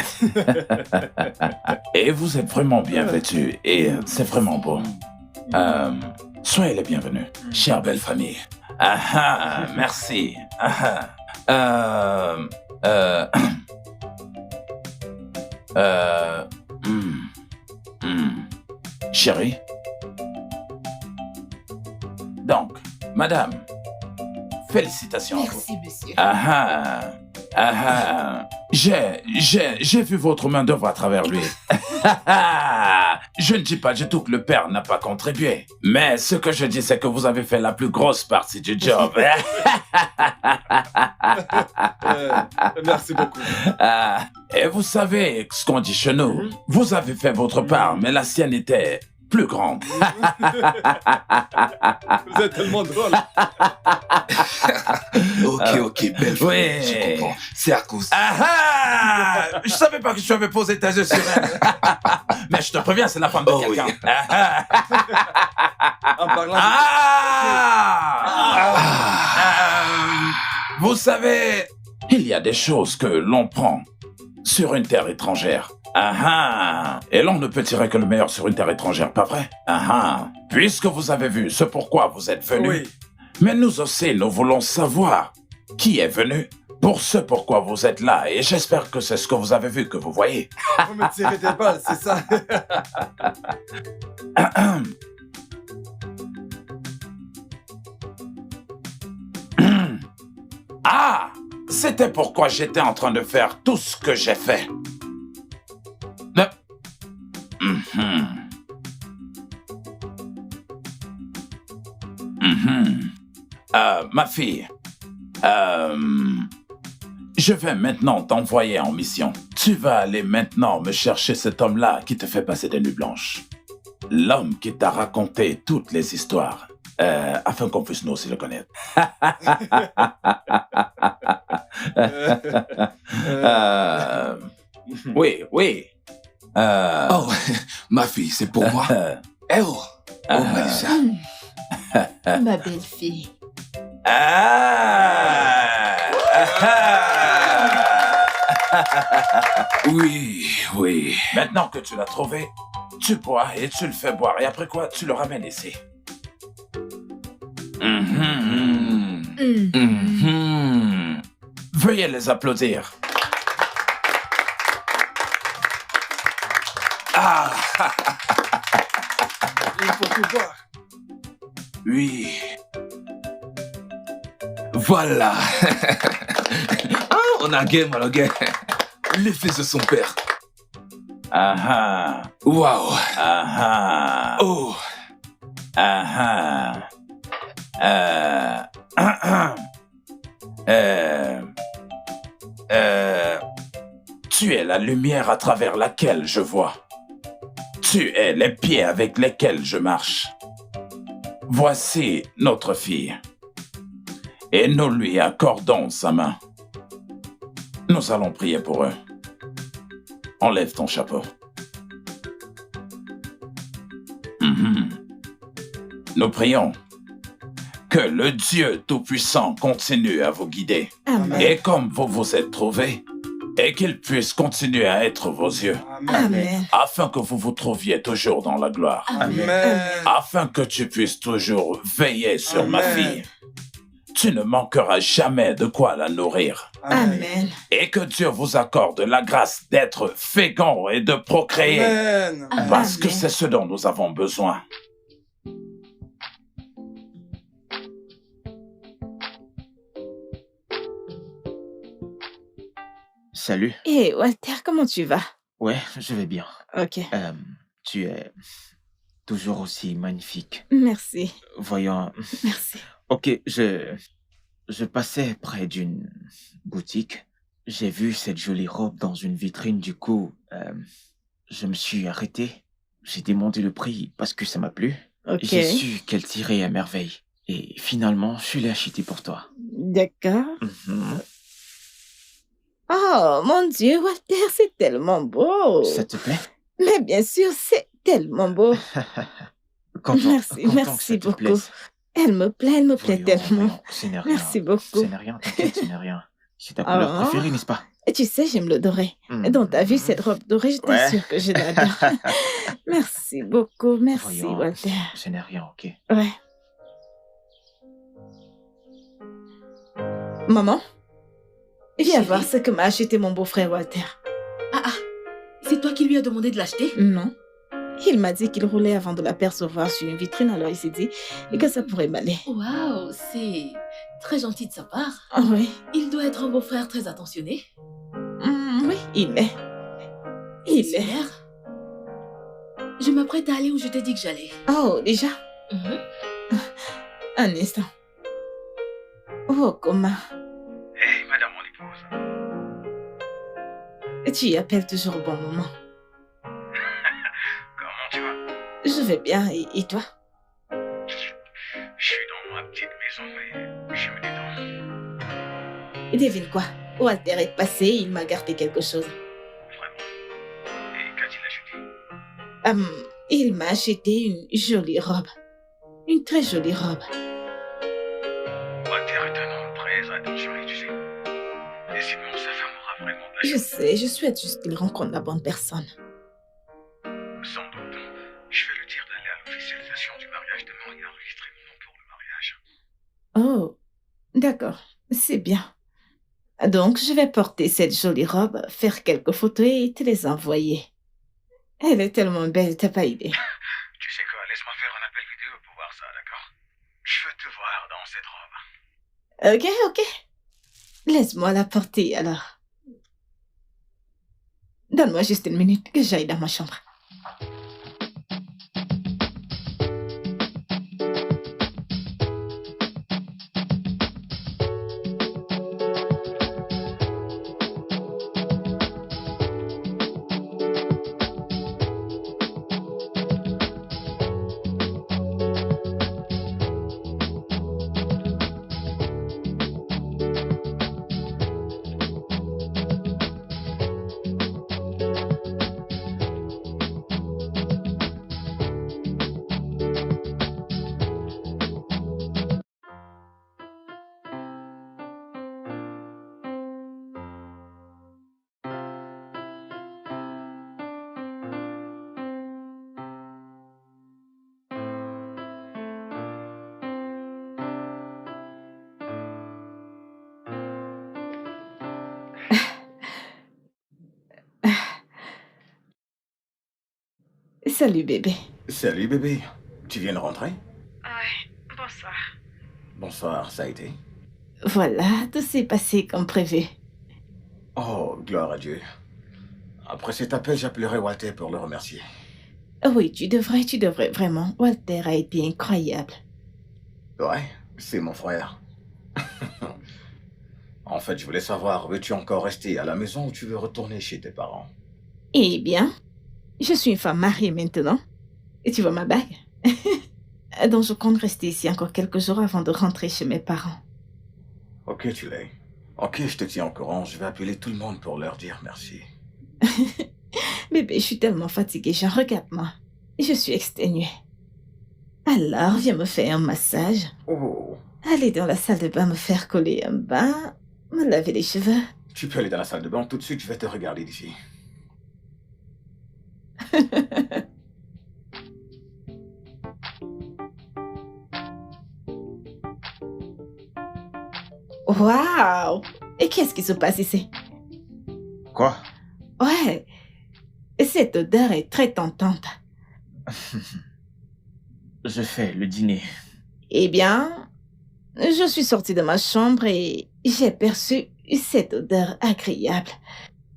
Et vous êtes vraiment bien vêtus et c'est vraiment beau. Soyez les bienvenus, chère belle famille. Merci. Chérie. Donc, madame, félicitations à vous. Merci, monsieur. J'ai vu votre main d'œuvre à travers lui. Je ne dis pas du tout que le père n'a pas contribué. Mais ce que je dis, c'est que vous avez fait la plus grosse partie du job. Merci beaucoup. Et vous savez ce qu'on dit chez nous. Vous avez fait votre part, mais la sienne était plus grande. Vous êtes tellement drôle. Ok, belle Oui. famille, je comprends. C'est à cause. Je savais pas que tu avais posé tes yeux sur elle. Mais je te préviens, c'est la femme de Oh quelqu'un. oui. En parlant Vous savez, il y a des choses que l'on prend sur une terre étrangère. Et l'on ne peut tirer que le meilleur sur une terre étrangère, pas vrai? Puisque vous avez vu ce pourquoi vous êtes venu, Oui. mais nous aussi, nous voulons savoir qui est venu pour ce pourquoi vous êtes là. Et j'espère que c'est ce que vous avez vu que vous voyez. Vous me tirez des balles, c'est ça. Ah, c'était pourquoi j'étais en train de faire tout ce que j'ai fait. Ma fille, je vais maintenant t'envoyer en mission. Tu vas aller maintenant me chercher cet homme-là qui te fait passer des nuits blanches. L'homme qui t'a raconté toutes les histoires. afin qu'on puisse nous aussi le connaître. Oui, oui. Oh, ma fille, c'est pour moi. Eh oh! Oh, Maïssa. Ma belle-fille. Oui, oui. Maintenant que tu l'as trouvé, tu bois et tu le fais boire. Et après quoi, tu le ramènes ici. Veuillez les applaudir. Ah! Il faut tout boire. Oui. Voilà. Ah, on a game, alors game. Les fils de son père. Ah Waouh. ah. Oh. Ah Tu es la lumière à travers laquelle je vois. Tu es les pieds avec lesquels je marche. Voici notre fille. Et nous lui accordons sa main. Nous allons prier pour eux. Enlève ton chapeau. Nous prions que le Dieu Tout-Puissant continue à vous guider. Amen. Et comme vous vous êtes trouvés, et qu'il puisse continuer à être vos yeux, Amen. afin que vous vous trouviez toujours dans la gloire, Amen. afin que tu puisses toujours veiller sur ma Amen. fille. Tu ne manqueras jamais de quoi la nourrir. Amen. Et que Dieu vous accorde la grâce d'être fécond et de procréer, Amen. parce que Amen. c'est ce dont nous avons besoin. Salut. Hé, Walter, comment tu vas? Ouais, je vais bien. Ok. Tu es toujours aussi magnifique. Merci. Voyons. Merci. Ok, je passais près d'une boutique. J'ai vu cette jolie robe dans une vitrine. Du coup, je me suis arrêté. J'ai demandé le prix parce que ça m'a plu. Ok. J'ai su qu'elle tirait à merveille. Et finalement, je l'ai achetée pour toi. D'accord. Mhm. Oh, mon Dieu, Walter, c'est tellement beau. Ça te plaît? Mais bien sûr, c'est tellement beau. Content, Merci, content que merci ça te beaucoup. plaise. Elle me plaît Voyons, tellement. voyons, ce n'est rien. Merci beaucoup. Ce n'est rien, t'inquiète, ce n'est rien. C'est ta couleur Ah. préférée, n'est-ce pas? Et tu sais, j'aime le doré. Mhm. Et donc, t'as vu cette robe dorée, je Ouais. t'assure que je l'adore. Merci beaucoup, merci, Voyons, Walter. ce n'est rien, ok. Ouais. Maman, viens Chérie. voir ce que m'a acheté mon beau-frère Walter. Ah, c'est toi qui lui as demandé de l'acheter? Non. Il m'a dit qu'il roulait avant de l'apercevoir sur une vitrine, alors il s'est dit que ça pourrait m'aller. Waouh, c'est très gentil de sa part. Ah oui. Il doit être un beau-frère très attentionné. Oui, il l'est. Il l'est. Super. Je m'apprête à aller où je t'ai dit que j'allais. Oh, déjà? Mhm. Un instant. Oh, comment? Hey, madame mon épouse. Tu y appelles toujours au bon moment. Comment tu vas? Je vais bien, et toi? Je suis dans ma petite maison, mais je me détends. Et devine quoi? Walter est passé, il m'a gardé quelque chose. Vraiment. Et qu'a-t-il acheté? Il m'a acheté une jolie robe. Une très jolie robe. Walter est un homme très attentionné, tu sais. Et sinon, sa femme aura vraiment de la Je chance. sais, je souhaite juste qu'il rencontre la bonne personne. Sans doute. Je vais lui dire d'aller à l'officialisation du mariage demain et enregistrer mon nom pour le mariage. Oh, d'accord, c'est bien. Donc, je vais porter cette jolie robe, faire quelques photos et te les envoyer. Elle est tellement belle, t'as pas idée. Tu sais quoi, laisse-moi faire un appel vidéo pour voir ça, d'accord? Je veux te voir dans cette robe. Ok. Laisse-moi la porter alors. Donne-moi juste une minute que j'aille dans ma chambre. Salut bébé. Salut bébé. Tu viens de rentrer? Ouais, bonsoir. Bonsoir, ça a été? Voilà, tout s'est passé comme prévu. Oh, gloire à Dieu. Après cet appel, j'appellerai Walter pour le remercier. Oui, tu devrais vraiment. Walter a été incroyable. Ouais, c'est mon frère. En fait, je voulais savoir, veux-tu encore rester à la maison ou tu veux retourner chez tes parents? Eh bien, je suis une femme mariée maintenant. Et tu vois ma bague? Donc je compte rester ici encore quelques jours avant de rentrer chez mes parents. Ok, tu l'es. Ok, je te tiens au courant. Je vais appeler tout le monde pour leur dire merci. Bébé, je suis tellement fatiguée, genre regarde-moi. Je suis exténuée. Alors, viens me faire un massage. Oh, Aller dans la salle de bain me faire coller un bain, me laver les cheveux. tu peux aller dans la salle de bain tout de suite, je vais te regarder d'ici. Waouh! Et qu'est-ce qui se passe ici? Quoi? Ouais, cette odeur est très tentante. Je fais le dîner. Eh bien, je suis sortie de ma chambre et j'ai perçu cette odeur agréable.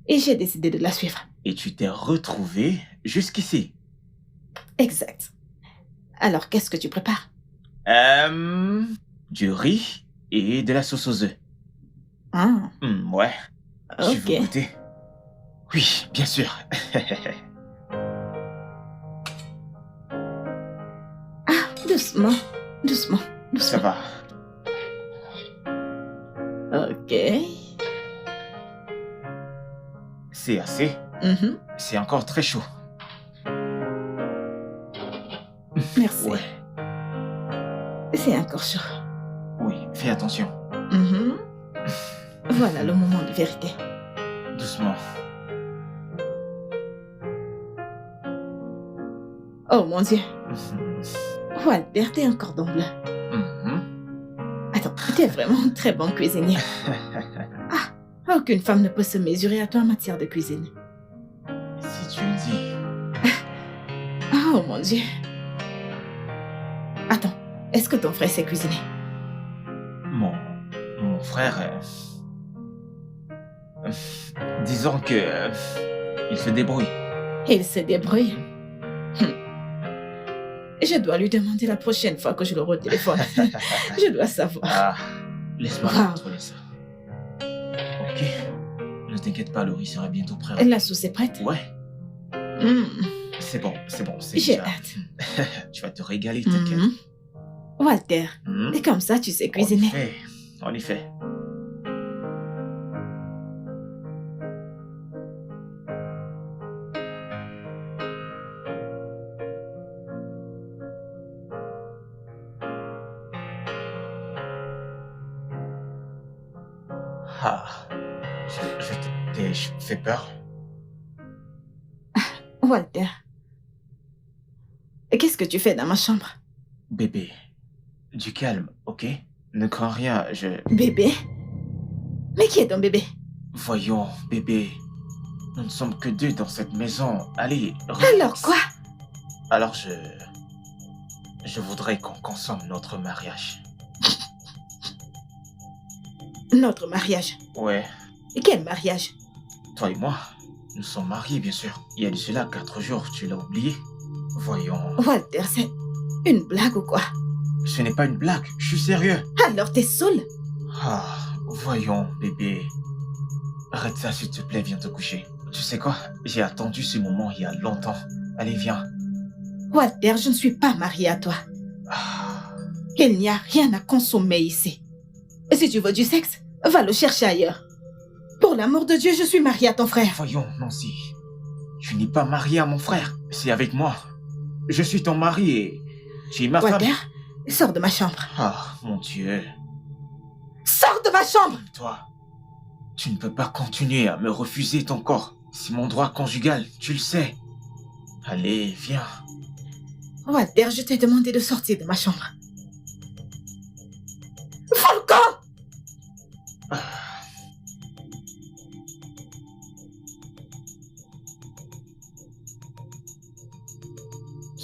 Et j'ai décidé de la suivre. Et tu t'es retrouvé jusqu'ici. Exact. Alors, qu'est-ce que tu prépares? Du riz et de la sauce aux œufs. Ah, Ouais. Tu veux ok. goûter? Oui, bien sûr. Doucement, doucement, Ça doucement. va. Ok. C'est assez. Mhm. C'est encore très chaud. Merci. Ouais. C'est encore chaud. Oui, fais attention. Mhm. Voilà le moment de vérité. Doucement. Oh mon Dieu. Walter, t'es un cordon bleu. Attends, t'es vraiment un très bon cuisinier. Ah, aucune femme ne peut se mesurer à toi en matière de cuisine. Si tu le dis. Oh mon Dieu. Attends, est-ce que ton frère sait cuisiner? Mon frère... disons que... il se débrouille. Il se débrouille. Je dois lui demander la prochaine fois que je l'aurai au téléphone. Je dois savoir. Ah, laisse-moi Wow. contrôler ça. Ok. Ne t'inquiète pas, le riz sera bientôt prêt. La sauce est prête? Ouais, Hmm, c'est bon. C'est J'ai déjà- hâte. Tu vas te régaler, t'inquiète. Mhm. Walter, Mhm. et comme ça tu sais En cuisiner. effet, en effet. Ah, je t'ai fait peur. Walter, qu'est-ce que tu fais dans ma chambre? Bébé, du calme, ok? Ne crains rien, Bébé? Mais qui est ton bébé? Voyons, bébé. Nous ne sommes que deux dans cette maison. Allez, relax. Alors quoi? Alors je voudrais qu'on consomme notre mariage. Notre mariage. Ouais, Quel mariage? toi et moi, nous sommes mariés, bien sûr. Il y a de cela 4 jours, tu l'as oublié. Voyons, Walter, c'est une blague ou quoi? ce n'est pas une blague, je suis sérieux. Alors t'es saoul? Ah, voyons, bébé. Arrête ça, s'il te plaît, viens te coucher. Tu sais quoi? J'ai attendu ce moment il y a longtemps. Allez, viens. Walter, je ne suis pas mariée à toi. Ah, Il n'y a rien à consommer ici. Et si tu veux du sexe, va le chercher ailleurs. Pour l'amour de Dieu, je suis mariée à ton frère. voyons, Nancy. Tu n'es pas mariée à mon frère, c'est avec moi. Je suis ton mari et tu es ma femme. Walter, sors de ma chambre. Ah, mon Dieu. Sors de ma chambre! Toi, tu ne peux pas continuer à me refuser ton corps. C'est mon droit conjugal, tu le sais. Allez, viens. Walter, je t'ai demandé de sortir de ma chambre. Volcan!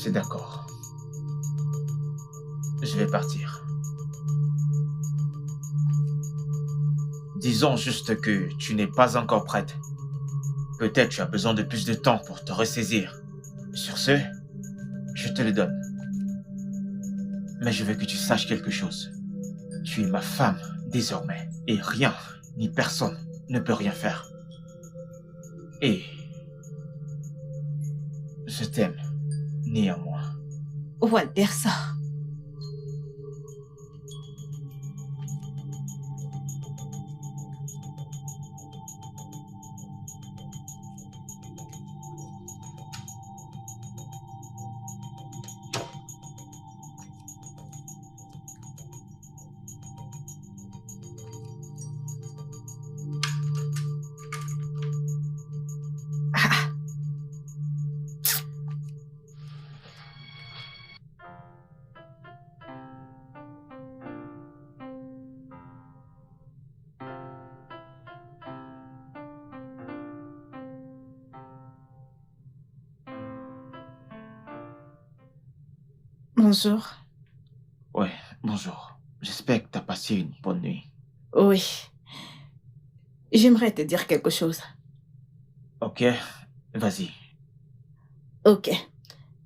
C'est d'accord. Je vais partir. Disons juste que tu n'es pas encore prête. Peut-être tu as besoin de plus de temps pour te ressaisir. Sur ce, je te le donne. Mais je veux que tu saches quelque chose. Tu es ma femme désormais. Et rien, ni personne, ne peut rien faire. Et je t'aime, néanmoins. Walter, ça. Bonjour. Ouais, bonjour. J'espère que tu as passé une bonne nuit. Oui. J'aimerais te dire quelque chose. Ok, vas-y. Ok.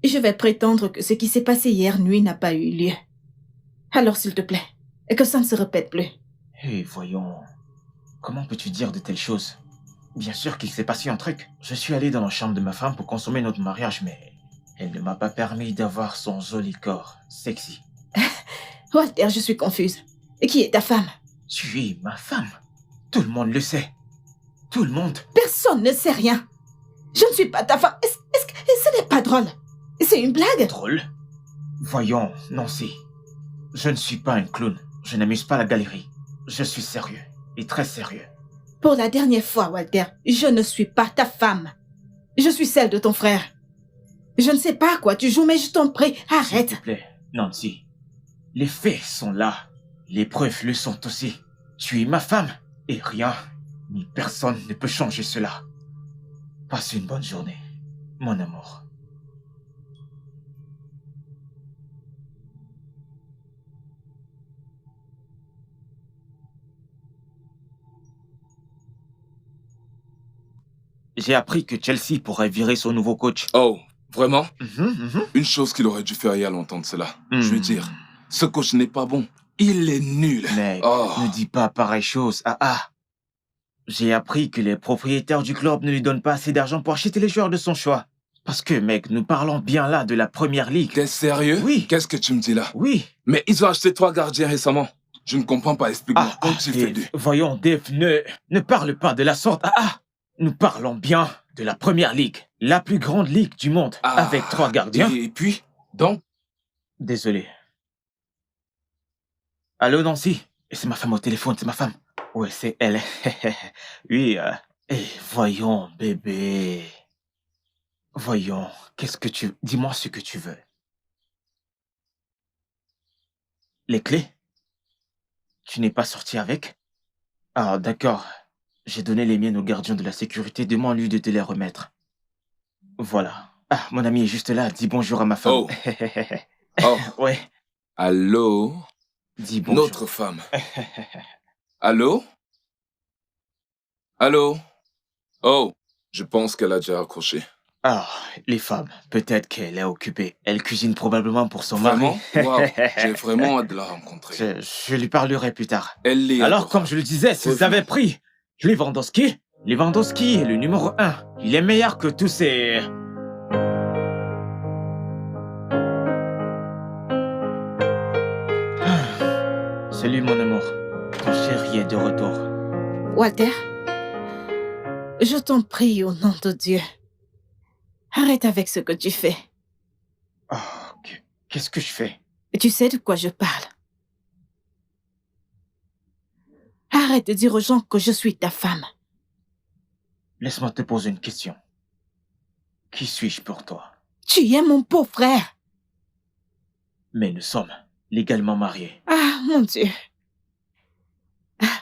Je vais prétendre que ce qui s'est passé hier nuit n'a pas eu lieu. Alors, s'il te plaît, et que ça ne se répète plus. Hé, voyons. Comment peux-tu dire de telles choses? Bien sûr qu'il s'est passé un truc. Je suis allé dans la chambre de ma femme pour consommer notre mariage, mais elle ne m'a pas permis d'avoir son joli corps sexy. Walter, je suis confuse. Et qui est ta femme? Tu es ma femme. Tout le monde le sait. Tout le monde. Personne ne sait rien. Je ne suis pas ta femme. Est-ce que ce n'est pas drôle? C'est une blague? Drôle? Voyons, Nancy. Je ne suis pas un clown. Je n'amuse pas la galerie. Je suis sérieux. Et très sérieux. Pour la dernière fois, Walter, je ne suis pas ta femme. Je suis celle de ton frère. Je ne sais pas à quoi tu joues, mais je t'en prie, arrête. S'il te plaît, Nancy. Les faits sont là. Les preuves le sont aussi. Tu es ma femme. Et rien, ni personne ne peut changer cela. Passe une bonne journée, mon amour. J'ai appris que Chelsea pourrait virer son nouveau coach. Oh, vraiment? Mhm. Une chose qu'il aurait dû faire il y a longtemps de cela. Je veux dire, ce coach n'est pas bon. Il est nul. Mec, Oh. ne dis pas pareille chose. J'ai appris que les propriétaires du club ne lui donnent pas assez d'argent pour acheter les joueurs de son choix. Parce que, mec, nous parlons bien là de la première ligue. T'es sérieux? Oui. Qu'est-ce que tu me dis là? Oui. Mais ils ont acheté 3 gardiens récemment. Je ne comprends pas, explique-moi. Comment tu fais Dave, voyons, Dave, ne parle pas de la sorte. Nous parlons bien de la première ligue. La plus grande ligue du monde. Avec 3 gardiens. Et puis, donc? Désolé. Allô, Nancy? C'est ma femme au téléphone, c'est ma femme. Ouais, c'est elle. Oui, voyons, bébé. Voyons, dis-moi ce que tu veux. Les clés? Tu n'es pas sorti avec? Ah, d'accord. J'ai donné les miennes au gardien de la sécurité. Demande-lui de te les remettre. Voilà. Mon ami est juste là. Dis bonjour à ma femme. Oh. Oh. Ouais. Allô? Dis bonjour. Notre femme. Allô? Allô? Oh, je pense qu'elle a déjà accroché. Les femmes, peut-être qu'elle est occupée. Elle cuisine probablement pour son Vraiment? mari. Wow, j'ai vraiment hâte de la rencontrer. Je lui parlerai plus tard. Elle est Alors, adorable. comme je le disais, s'ils avaient pris Lewandowski est le numéro 1. Il est meilleur que tous ces... Salut mon amour. Ton chéri est de retour. Walter, je t'en prie au nom de Dieu. Arrête avec ce que tu fais. Qu'est-ce que je fais? Tu sais de quoi je parle. Arrête de dire aux gens que je suis ta femme. Laisse-moi te poser une question. Qui suis-je pour toi? Tu es mon beau frère. Mais nous sommes légalement mariés. Ah, mon Dieu.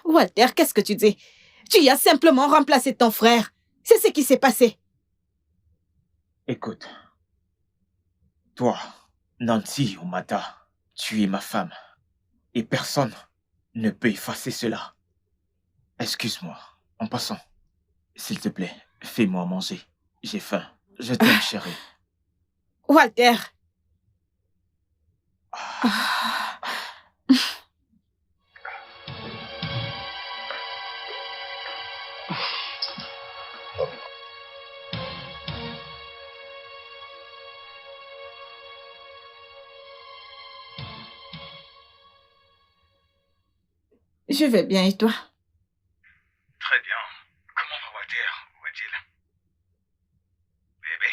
Walter, qu'est-ce que tu dis? Tu y as simplement remplacé ton frère. C'est ce qui s'est passé. Écoute, Toi, Nancy Omata, tu es ma femme. Et personne ne peut effacer cela. Excuse-moi, en passant. S'il te plaît, fais-moi manger. J'ai faim. Je t'aime, chérie. Walter. Je vais bien, et toi? Très bien. Comment va Walter? Où est-il? Bébé?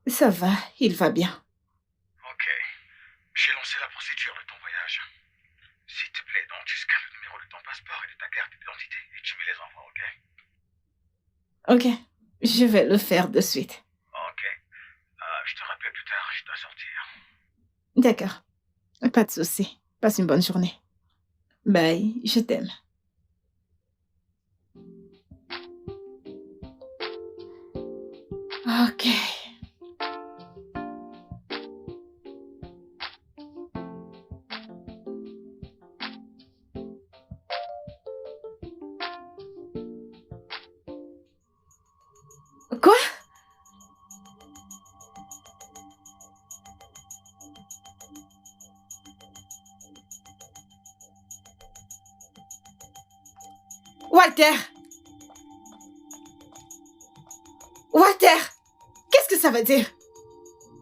Ça va, il va bien. Ok. J'ai lancé la procédure de ton voyage. S'il te plaît, donc, tu scannes le numéro de ton passeport et de ta carte d'identité et tu me les envoies, ok? Ok, je vais le faire de suite. Ok. Je te rappelle plus tard, je dois sortir. D'accord, pas de souci. Passe une bonne journée. Bye, je t'aime. Ok. Quoi? Walter! Walter! Qu'est-ce que ça veut dire?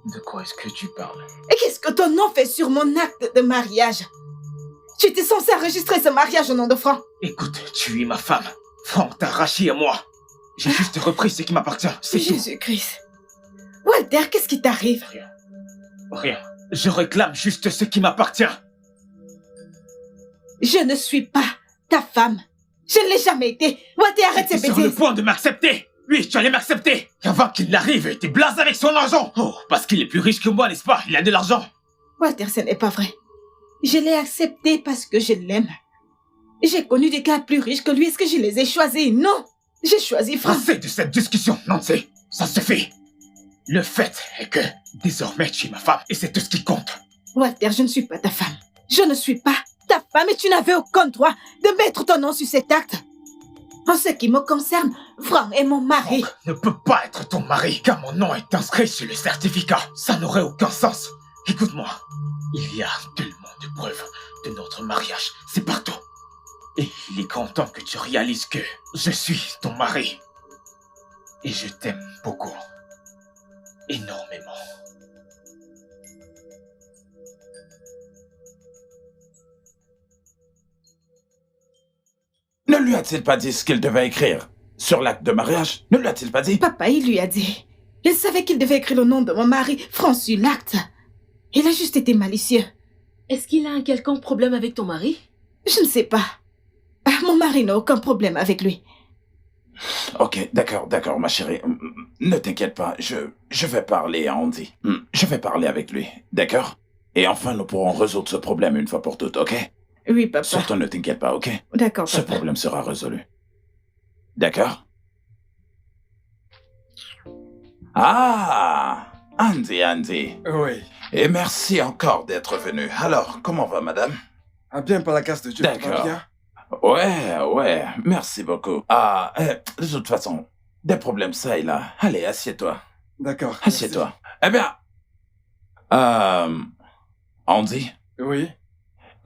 De quoi est-ce que tu parles? Et qu'est-ce que ton nom fait sur mon acte de mariage? Tu étais censé enregistrer ce mariage au nom de Franck. Écoute, tu es ma femme. Franck t'a arraché à moi. J'ai juste repris ce qui m'appartient, c'est tout. Jésus-Christ. Walter, qu'est-ce qui t'arrive? Rien. Je réclame juste ce qui m'appartient. Je ne suis pas ta femme. Je ne l'ai jamais été. Walter, arrête ces T'es sur le bêtises. point de m'accepter. Oui, tu allais m'accepter. Avant qu'il n'arrive, t'es blasé avec son argent. Oh, parce qu'il est plus riche que moi, n'est-ce pas? Il a de l'argent. Walter, ce n'est pas vrai. Je l'ai accepté parce que je l'aime. J'ai connu des gars plus riches que lui. Est-ce que je les ai choisis? Non. J'ai choisi Franck. Assez de cette discussion, Nancy. Ça suffit. Le fait est que, désormais, tu es ma femme et c'est tout ce qui compte. Walter, je ne suis pas ta femme. Je ne suis pas ta femme et tu n'avais aucun droit de mettre ton nom sur cet acte. En ce qui me concerne, Franck est mon mari. Franck ne peut pas être ton mari, car mon nom est inscrit sur le certificat. Ça n'aurait aucun sens. Écoute-moi, il y a tellement de preuves de notre mariage. C'est partout. Et il est grand temps que tu réalises que je suis ton mari. Et je t'aime beaucoup. Énormément. Ne lui a-t-il pas dit ce qu'il devait écrire sur l'acte de mariage? Ne lui a-t-il pas dit? Papa, il lui a dit. Il savait qu'il devait écrire le nom de mon mari, Franck, sur l'acte. Il a juste été malicieux. Est-ce qu'il a un quelconque problème avec ton mari? Je ne sais pas. Mon mari n'a aucun problème avec lui. Ok, d'accord, ma chérie. Ne t'inquiète pas, je vais parler à Andy. Je vais parler avec lui, d'accord? Et enfin, nous pourrons résoudre ce problème une fois pour toutes, ok? Oui, papa. Surtout ne t'inquiète pas, ok? D'accord, Ce papa. problème sera résolu. D'accord? Ah! Andy. Oui. Et merci encore d'être venu. Alors, comment va, madame? Ah, bien par la grâce de Dieu, tout va D'accord. bien. Ouais, merci beaucoup. De toute façon, des problèmes ça et là. Allez, assieds-toi. D'accord. Assieds-toi. Eh bien, Andy, Oui.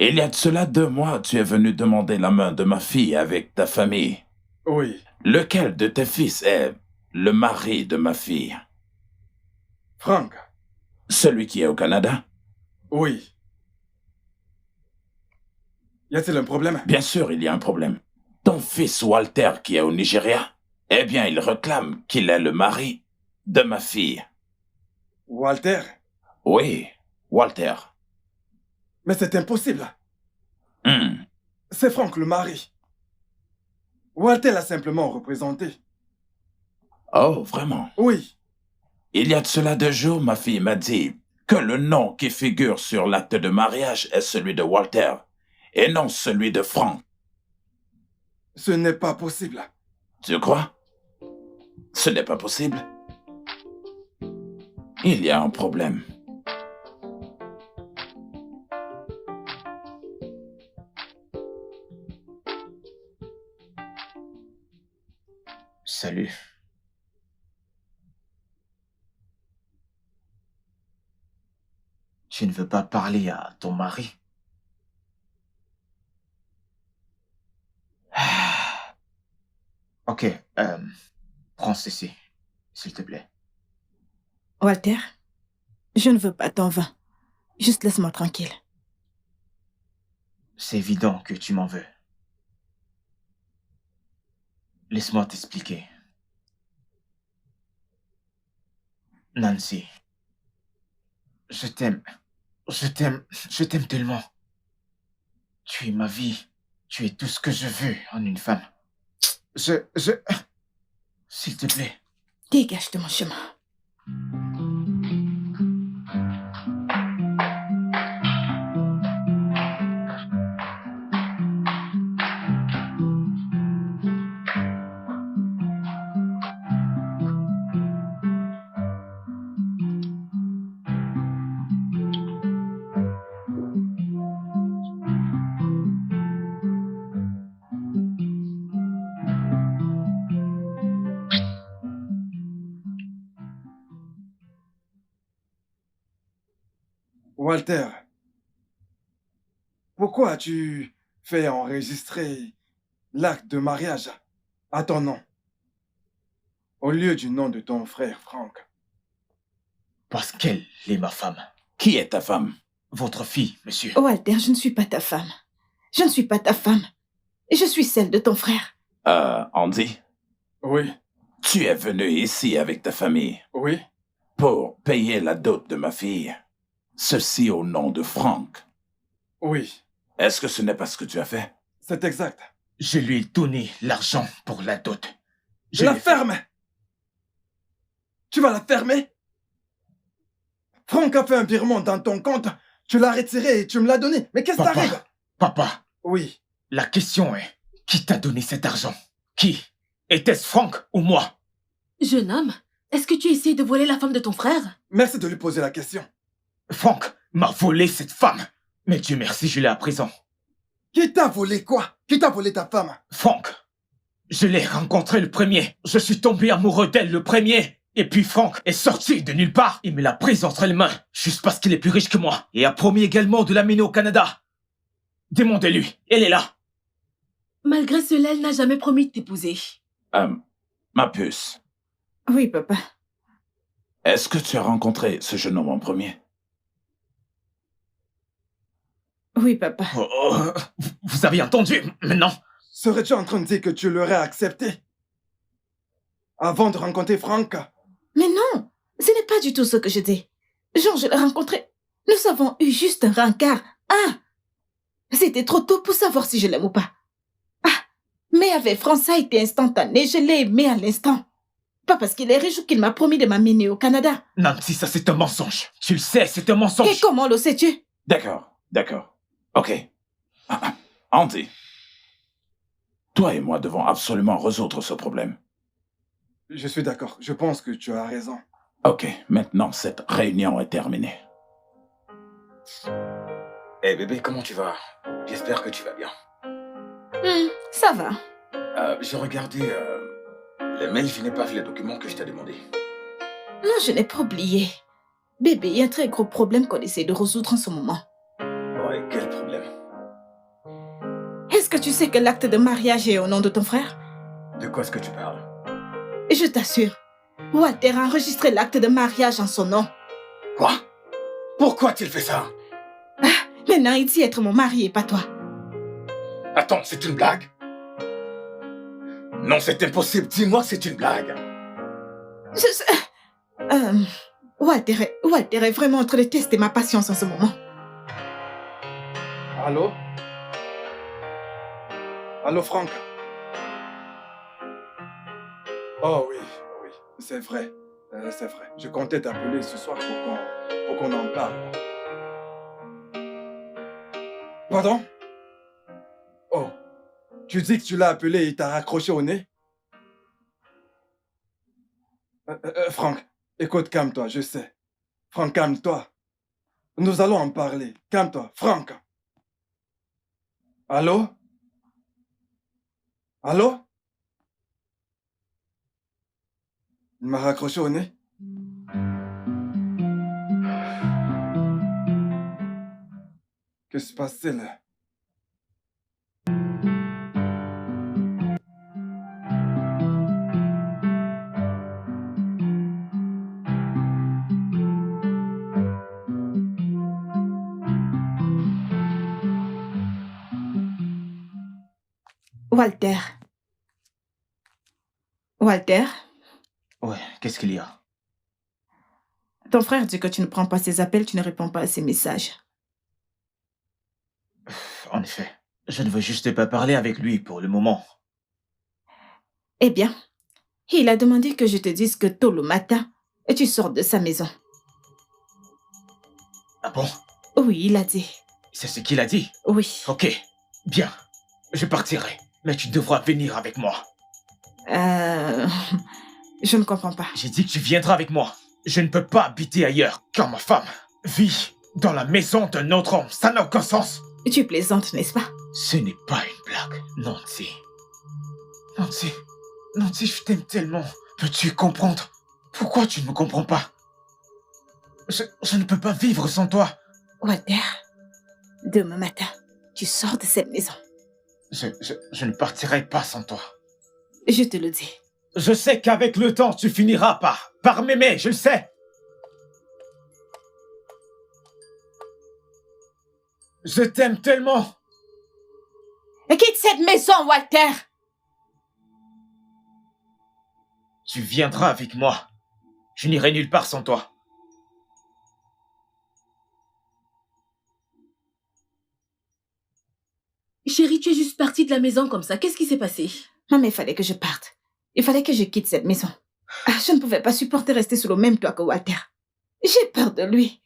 il y a de cela 2 mois, tu es venu demander la main de ma fille avec ta famille. Oui. Lequel de tes fils est le mari de ma fille? Franck. Celui qui est au Canada? Oui. Y a-t-il un problème? Bien sûr, il y a un problème. Ton fils Walter qui est au Nigeria, eh bien, il réclame qu'il est le mari de ma fille. Walter? Oui, Walter. Mais c'est impossible. Hmm. C'est Franck le mari. Walter l'a simplement représenté. Oh, vraiment? Oui. Il y a de cela 2 jours, ma fille m'a dit que le nom qui figure sur l'acte de mariage est celui de Walter et non celui de Franck. Ce n'est pas possible. Tu crois? Ce n'est pas possible? Il y a un problème. Salut. Tu ne veux pas parler à ton mari? Ok, prends ceci, s'il te plaît. Walter, je ne veux pas ton vin. Juste laisse-moi tranquille. C'est évident que tu m'en veux. Laisse-moi t'expliquer. Nancy, je t'aime. Je t'aime tellement. Tu es ma vie. Tu es tout ce que je veux en une femme. S'il te plaît. Dégage de mon chemin. Walter, pourquoi as-tu fait enregistrer l'acte de mariage à ton nom, au lieu du nom de ton frère Frank? Parce qu'elle est ma femme. Qui est ta femme? Votre fille, monsieur. Walter, je ne suis pas ta femme. Je ne suis pas ta femme. Je suis celle de ton frère. Andy? Oui, Tu es venu ici avec ta famille oui, pour payer la dot de ma fille. Ceci au nom de Frank. oui, Est-ce que ce n'est pas ce que tu as fait? c'est exact. Je lui ai donné l'argent pour la dot. Je La l'ai fait- ferme! Tu vas la fermer? Franck a fait un virement dans ton compte, tu l'as retiré et tu me l'as donné. Mais qu'est-ce qui t'arrive? Papa, Oui, la question est, qui t'a donné cet argent? Qui? Était-ce Frank ou moi? Jeune homme, est-ce que tu essaies de voler la femme de ton frère? merci de lui poser la question. Frank m'a volé cette femme. Mais Dieu merci, je l'ai à présent. Qui t'a volé quoi? Qui t'a volé ta femme? Frank, je l'ai rencontré le premier. Je suis tombé amoureux d'elle le premier. Et puis Frank est sorti de nulle part. Il me l'a prise entre les mains, juste parce qu'il est plus riche que moi. Et a promis également de l'amener au Canada. Demandez-lui, elle est là. Malgré cela, elle n'a jamais promis de t'épouser. Ma puce, Oui, papa. est-ce que tu as rencontré ce jeune homme en premier? Oui, papa. Vous avez entendu, maintenant? Serais-tu en train de dire que tu l'aurais accepté avant de rencontrer Franck? Mais non, ce n'est pas du tout ce que je dis. Jean, je l'ai rencontré. Nous avons eu juste un rencard. C'était trop tôt pour savoir si je l'aime ou pas. Mais avec France, ça a été instantané. Je l'ai aimé à l'instant. Pas parce qu'il est riche ou qu'il m'a promis de m'amener au Canada. Nancy, ça c'est un mensonge. Tu le sais, c'est un mensonge. Et comment le sais-tu? D'accord. Ok. Andy, toi et moi devons absolument résoudre ce problème. Je suis d'accord, je pense que tu as raison. Ok, maintenant cette réunion est terminée. Eh bébé, comment tu vas? J'espère que tu vas bien. Ça va. J'ai regardé les mails, je n'ai pas vu les documents que je t'ai demandé. Non, je n'ai pas oublié. Bébé, il y a un très gros problème qu'on essaie de résoudre en ce moment. Ouais, quel problème? Est-ce que tu sais que l'acte de mariage est au nom de ton frère? De quoi est-ce que tu parles? Je t'assure, Walter a enregistré l'acte de mariage en son nom. Quoi? Pourquoi a-t-il fait ça? Maintenant, il dit être mon mari et pas toi. Attends, c'est une blague? Non, c'est impossible, dis-moi que c'est une blague. Walter est vraiment en train de tester ma patience en ce moment. Allô? Allô, Franck? Oh oui, c'est vrai. C'est vrai. Je comptais t'appeler ce soir pour qu'on en parle. Pardon? Oh, tu dis que tu l'as appelé et il t'a raccroché au nez? Franck, écoute, calme-toi, je sais. Franck, calme-toi. Nous allons en parler. Calme-toi, Franck. Allô? Allô? Il m'a raccroché au nez. Que se passe-t-il? Walter. Walter, Ouais, qu'est-ce qu'il y a? ton frère dit que tu ne prends pas ses appels, tu ne réponds pas à ses messages. En effet, je ne veux juste pas parler avec lui pour le moment. Eh bien, il a demandé que je te dise que tôt le matin, tu sors de sa maison. Ah bon? Oui, il a dit. C'est ce qu'il a dit? Oui. Ok, bien. Je partirai, mais tu devras venir avec moi. Je ne comprends pas. J'ai dit que tu viendras avec moi. Je ne peux pas habiter ailleurs, car ma femme vit dans la maison d'un autre homme. Ça n'a aucun sens. Tu plaisantes, n'est-ce pas? Ce n'est pas une blague, Nancy. Nancy, Nancy, je t'aime tellement. Peux-tu comprendre? Pourquoi tu ne me comprends pas? Je ne peux pas vivre sans toi. Walter, demain matin, tu sors de cette maison. Je ne partirai pas sans toi. Je te le dis. Je sais qu'avec le temps, tu finiras par m'aimer, je le sais. Je t'aime tellement. Quitte cette maison, Walter! Tu viendras avec moi. Je n'irai nulle part sans toi. Chérie, tu es juste partie de la maison comme ça. Qu'est-ce qui s'est passé? Non, mais il fallait que je parte. Il fallait que je quitte cette maison. Je ne pouvais pas supporter rester sous le même toit que Walter. J'ai peur de lui.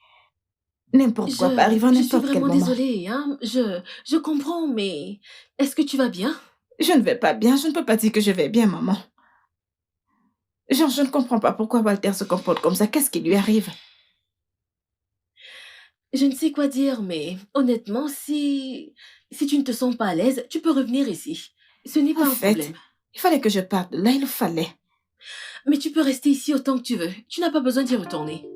N'importe quoi peut arriver à n'importe quel moment. Je suis vraiment désolée, hein. Je comprends, mais est-ce que tu vas bien? Je ne vais pas bien. Je ne peux pas dire que je vais bien, maman. Genre, je ne comprends pas pourquoi Walter se comporte comme ça. Qu'est-ce qui lui arrive? Je ne sais quoi dire, mais honnêtement, si tu ne te sens pas à l'aise, tu peux revenir ici. Ce n'est pas un problème. Il fallait que je parte de là, il le fallait. Mais tu peux rester ici autant que tu veux. Tu n'as pas besoin d'y retourner.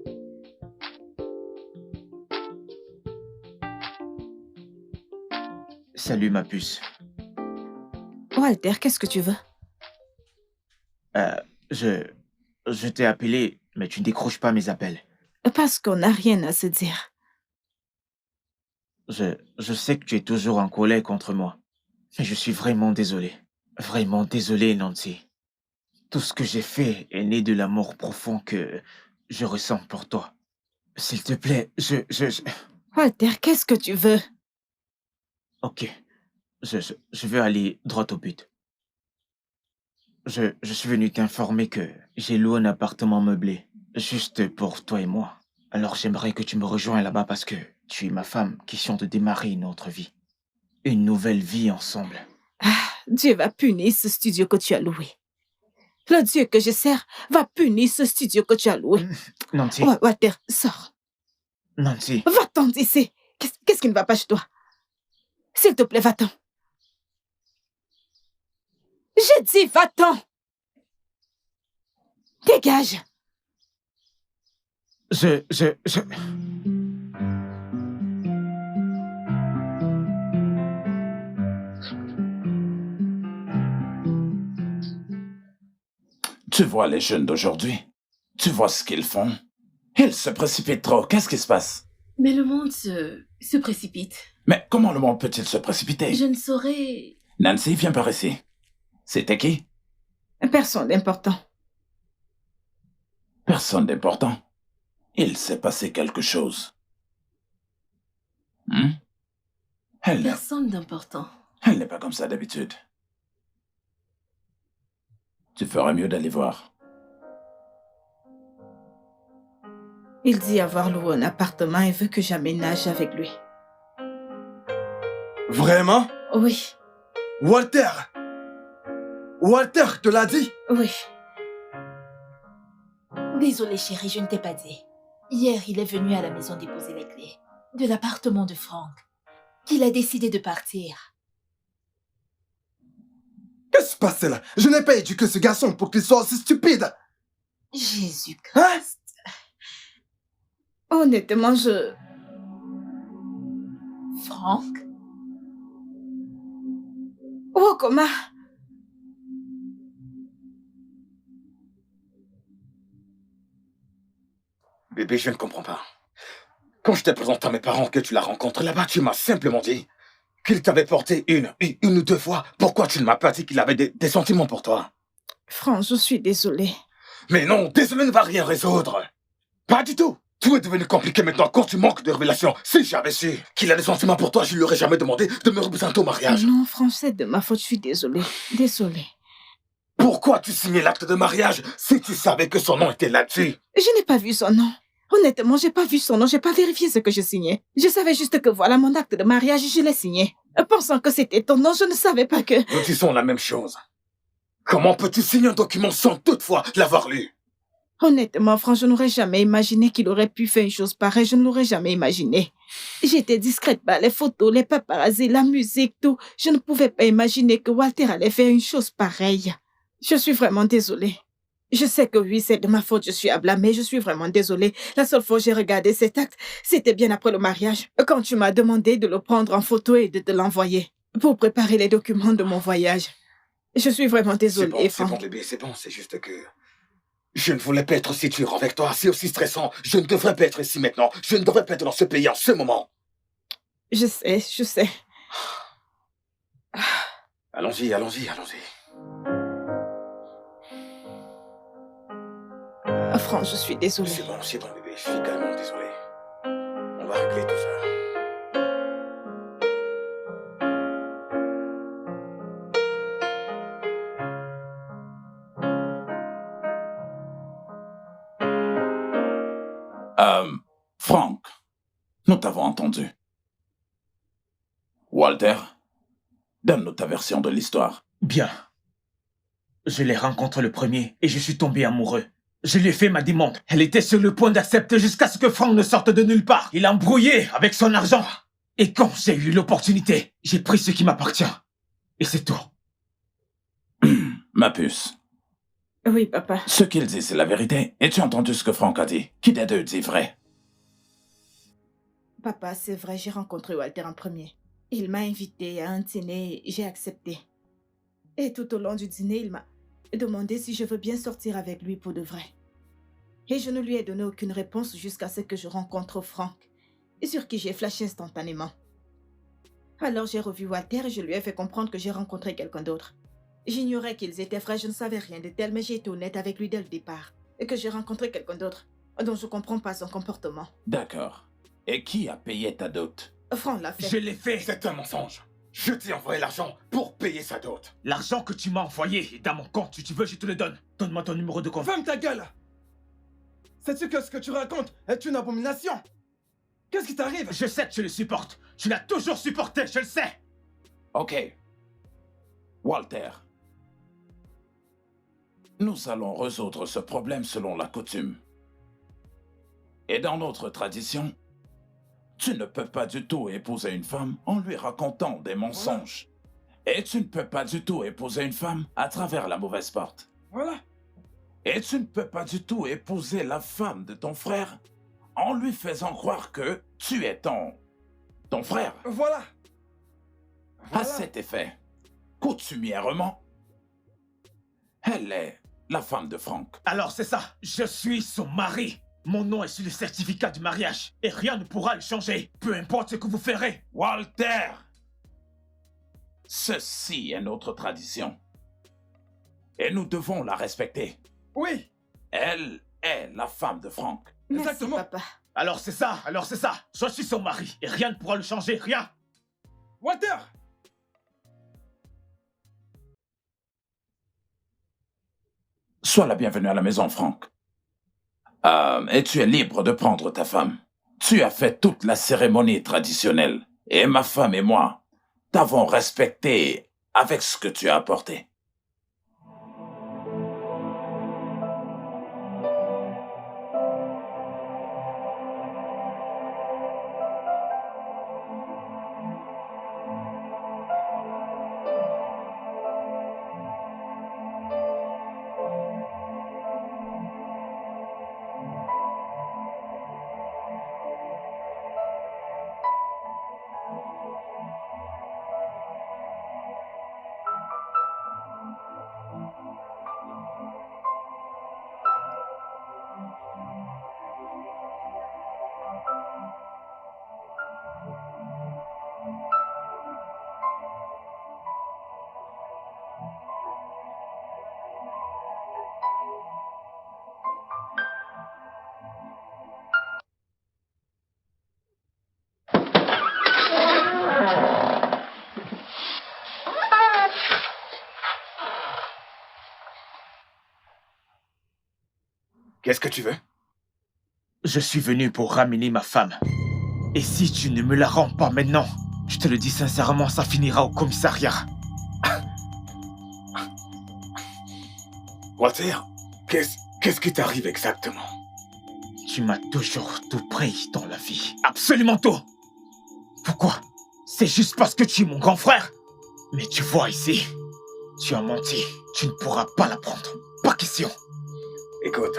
Salut, ma puce. Walter, qu'est-ce que tu veux? Je t'ai appelé, mais tu ne décroches pas mes appels. Parce qu'on n'a rien à se dire. Je sais que tu es toujours en colère contre moi. Mais je suis vraiment désolé. Vraiment désolé, Nancy. Tout ce que j'ai fait est né de l'amour profond que je ressens pour toi. S'il te plaît, Walter, qu'est-ce que tu veux? Ok. Je veux aller droit au but. Je suis venu t'informer que j'ai loué un appartement meublé, juste pour toi et moi. Alors j'aimerais que tu me rejoignes là-bas parce que tu es ma femme, question de démarrer une autre vie. Une nouvelle vie ensemble. Ah, Dieu va punir ce studio que tu as loué. Le Dieu que je sers va punir ce studio que tu as loué. Nancy. Walter, sors. Nancy. Va-t'en d'ici. Qu'est-ce qui ne va pas chez toi? S'il te plaît, va-t'en. J'ai dit va-t'en. Dégage. Tu vois les jeunes d'aujourd'hui? Tu vois ce qu'ils font? Ils se précipitent trop. Qu'est-ce qui se passe? Mais le monde se précipite. Mais comment le monde peut-il se précipiter? Je ne saurais... Nancy, viens par ici. C'était qui? Personne d'important. Personne d'important. Il s'est passé quelque chose. Personne d'important. Elle n'est pas comme ça d'habitude. Tu ferais mieux d'aller voir. Il dit avoir loué un appartement et veut que j'aménage avec lui. Vraiment? Oui. Walter! Walter te l'a dit? Oui. Désolée, chérie, je ne t'ai pas dit. Hier, il est venu à la maison déposer les clés de l'appartement de Franck, qu'il a décidé de partir. Qu'est-ce qui se passe là? Je n'ai pas éduqué ce garçon pour qu'il soit aussi stupide. Jésus-Christ. Hein? Honnêtement, je... Franck? Oh, comment? Bébé, je ne comprends pas. Quand je t'ai présenté à mes parents que tu l'as rencontré là-bas, tu m'as simplement dit qu'il t'avait porté une ou deux fois. Pourquoi tu ne m'as pas dit qu'il avait des sentiments pour toi? Franck, je suis désolée. Mais non, désolé ne va rien résoudre. Pas du tout. Tout est devenu compliqué maintenant à cause du manque de révélation. Si j'avais su qu'il a des sentiments pour toi, je lui aurais jamais demandé de me représenter au mariage. Non, Franck, c'est de ma faute, je suis désolée. Désolée. Pourquoi tu signais l'acte de mariage si tu savais que son nom était là-dessus? Je n'ai pas vu son nom. Honnêtement, j'ai pas vu son nom, j'ai pas vérifié ce que je signais. Je savais juste que voilà mon acte de mariage, je l'ai signé. Pensant que c'était ton nom, je ne savais pas que... Nous disons la même chose. Comment peux-tu signer un document sans toutefois l'avoir lu? Honnêtement, Franck, je n'aurais jamais imaginé qu'il aurait pu faire une chose pareille, je ne l'aurais jamais imaginé. J'étais discrète par les photos, les paparazzis, la musique, tout. Je ne pouvais pas imaginer que Walter allait faire une chose pareille. Je suis vraiment désolée. Je sais que oui, c'est de ma faute, je suis à blâmer, je suis vraiment désolée. La seule fois que j'ai regardé cet acte, c'était bien après le mariage, quand tu m'as demandé de le prendre en photo et de te l'envoyer pour préparer les documents de mon voyage. Je suis vraiment désolée, C'est bon, Franck. bébé, c'est bon, c'est juste que... Je ne voulais pas être aussi dur avec toi, c'est aussi stressant. Je ne devrais pas être ici maintenant. Je ne devrais pas être dans ce pays en ce moment. Je sais. Allons-y. Franck, je suis désolée. C'est bon, bébé, je suis également désolé. On va régler tout ça. Franck, nous t'avons entendu. Walter, donne-nous ta version de l'histoire. Bien. Je l'ai rencontré le premier et je suis tombé amoureux. Je lui ai fait ma demande. Elle était sur le point d'accepter jusqu'à ce que Franck ne sorte de nulle part. Il a embrouillé avec son argent. Et quand j'ai eu l'opportunité, j'ai pris ce qui m'appartient. Et c'est tout. Ma puce. Oui, papa. Ce qu'il dit, c'est la vérité. Et tu as entendu ce que Franck a dit? Qui des deux dit vrai? Papa, c'est vrai, j'ai rencontré Walter en premier. Il m'a invité à un dîner et j'ai accepté. Et tout au long du dîner, il m'a demandé si je veux bien sortir avec lui pour de vrai. Et je ne lui ai donné aucune réponse jusqu'à ce que je rencontre Franck, sur qui j'ai flashé instantanément. Alors j'ai revu Walter et je lui ai fait comprendre que j'ai rencontré quelqu'un d'autre. J'ignorais qu'ils étaient frères, je ne savais rien de tel, mais j'ai été honnête avec lui dès le départ. Et que j'ai rencontré quelqu'un d'autre, dont je ne comprends pas son comportement. D'accord. Et qui a payé ta dot? Franck l'a fait. Je l'ai fait. C'est un mensonge. Je t'ai envoyé l'argent pour payer sa dot. L'argent que tu m'as envoyé est dans mon compte. Si tu veux, je te le donne. Donne-moi ton numéro de compte. Ferme ta gueule! Sais-tu que ce que tu racontes est une abomination? Qu'est-ce qui t'arrive? Je sais que tu le supportes. Tu l'as toujours supporté, je le sais. Ok. Walter. Nous allons résoudre ce problème selon la coutume. Et dans notre tradition, tu ne peux pas du tout épouser une femme en lui racontant des mensonges. Et tu ne peux pas du tout épouser une femme à travers la mauvaise porte. Voilà. Et tu ne peux pas du tout épouser la femme de ton frère en lui faisant croire que tu es ton frère. Voilà. À cet effet, coutumièrement, elle est la femme de Franck. Alors c'est ça. Je suis son mari. Mon nom est sur le certificat du mariage. Et rien ne pourra le changer. Peu importe ce que vous ferez. Walter! Ceci est notre tradition. Et nous devons la respecter. Oui. Elle est la femme de Franck. Merci, Exactement. papa. Alors c'est ça. Je suis son mari. Et rien ne pourra le changer. Rien. Walter! Sois la bienvenue à la maison, Franck. Et tu es libre de prendre ta femme. Tu as fait toute la cérémonie traditionnelle. Et ma femme et moi t'avons respecté avec ce que tu as apporté. Qu'est-ce que tu veux? Je suis venu pour ramener ma femme. Et si tu ne me la rends pas maintenant, je te le dis sincèrement, ça finira au commissariat. Walter, qu'est-ce qui t'arrive exactement? Tu m'as toujours tout pris dans la vie. Absolument tout. Pourquoi? C'est juste parce que tu es mon grand frère. Mais tu vois ici, tu as menti. Tu ne pourras pas la prendre. Pas question. Écoute,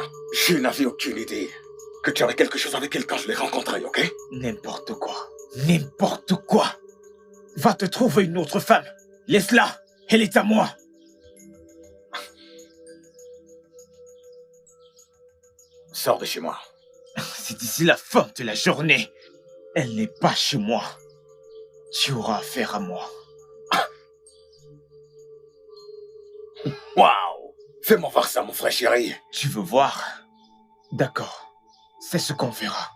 je n'avais aucune idée que tu avais quelque chose avec elle quand je l'ai rencontrée, ok? N'importe quoi. N'importe quoi. Va te trouver une autre femme. Laisse-la. Elle est à moi. Sors de chez moi. C'est d'ici la fin de la journée. Elle n'est pas chez moi. Tu auras affaire à moi. Waouh! Fais-moi voir ça, mon frère chéri. Tu veux voir? D'accord. C'est ce qu'on verra.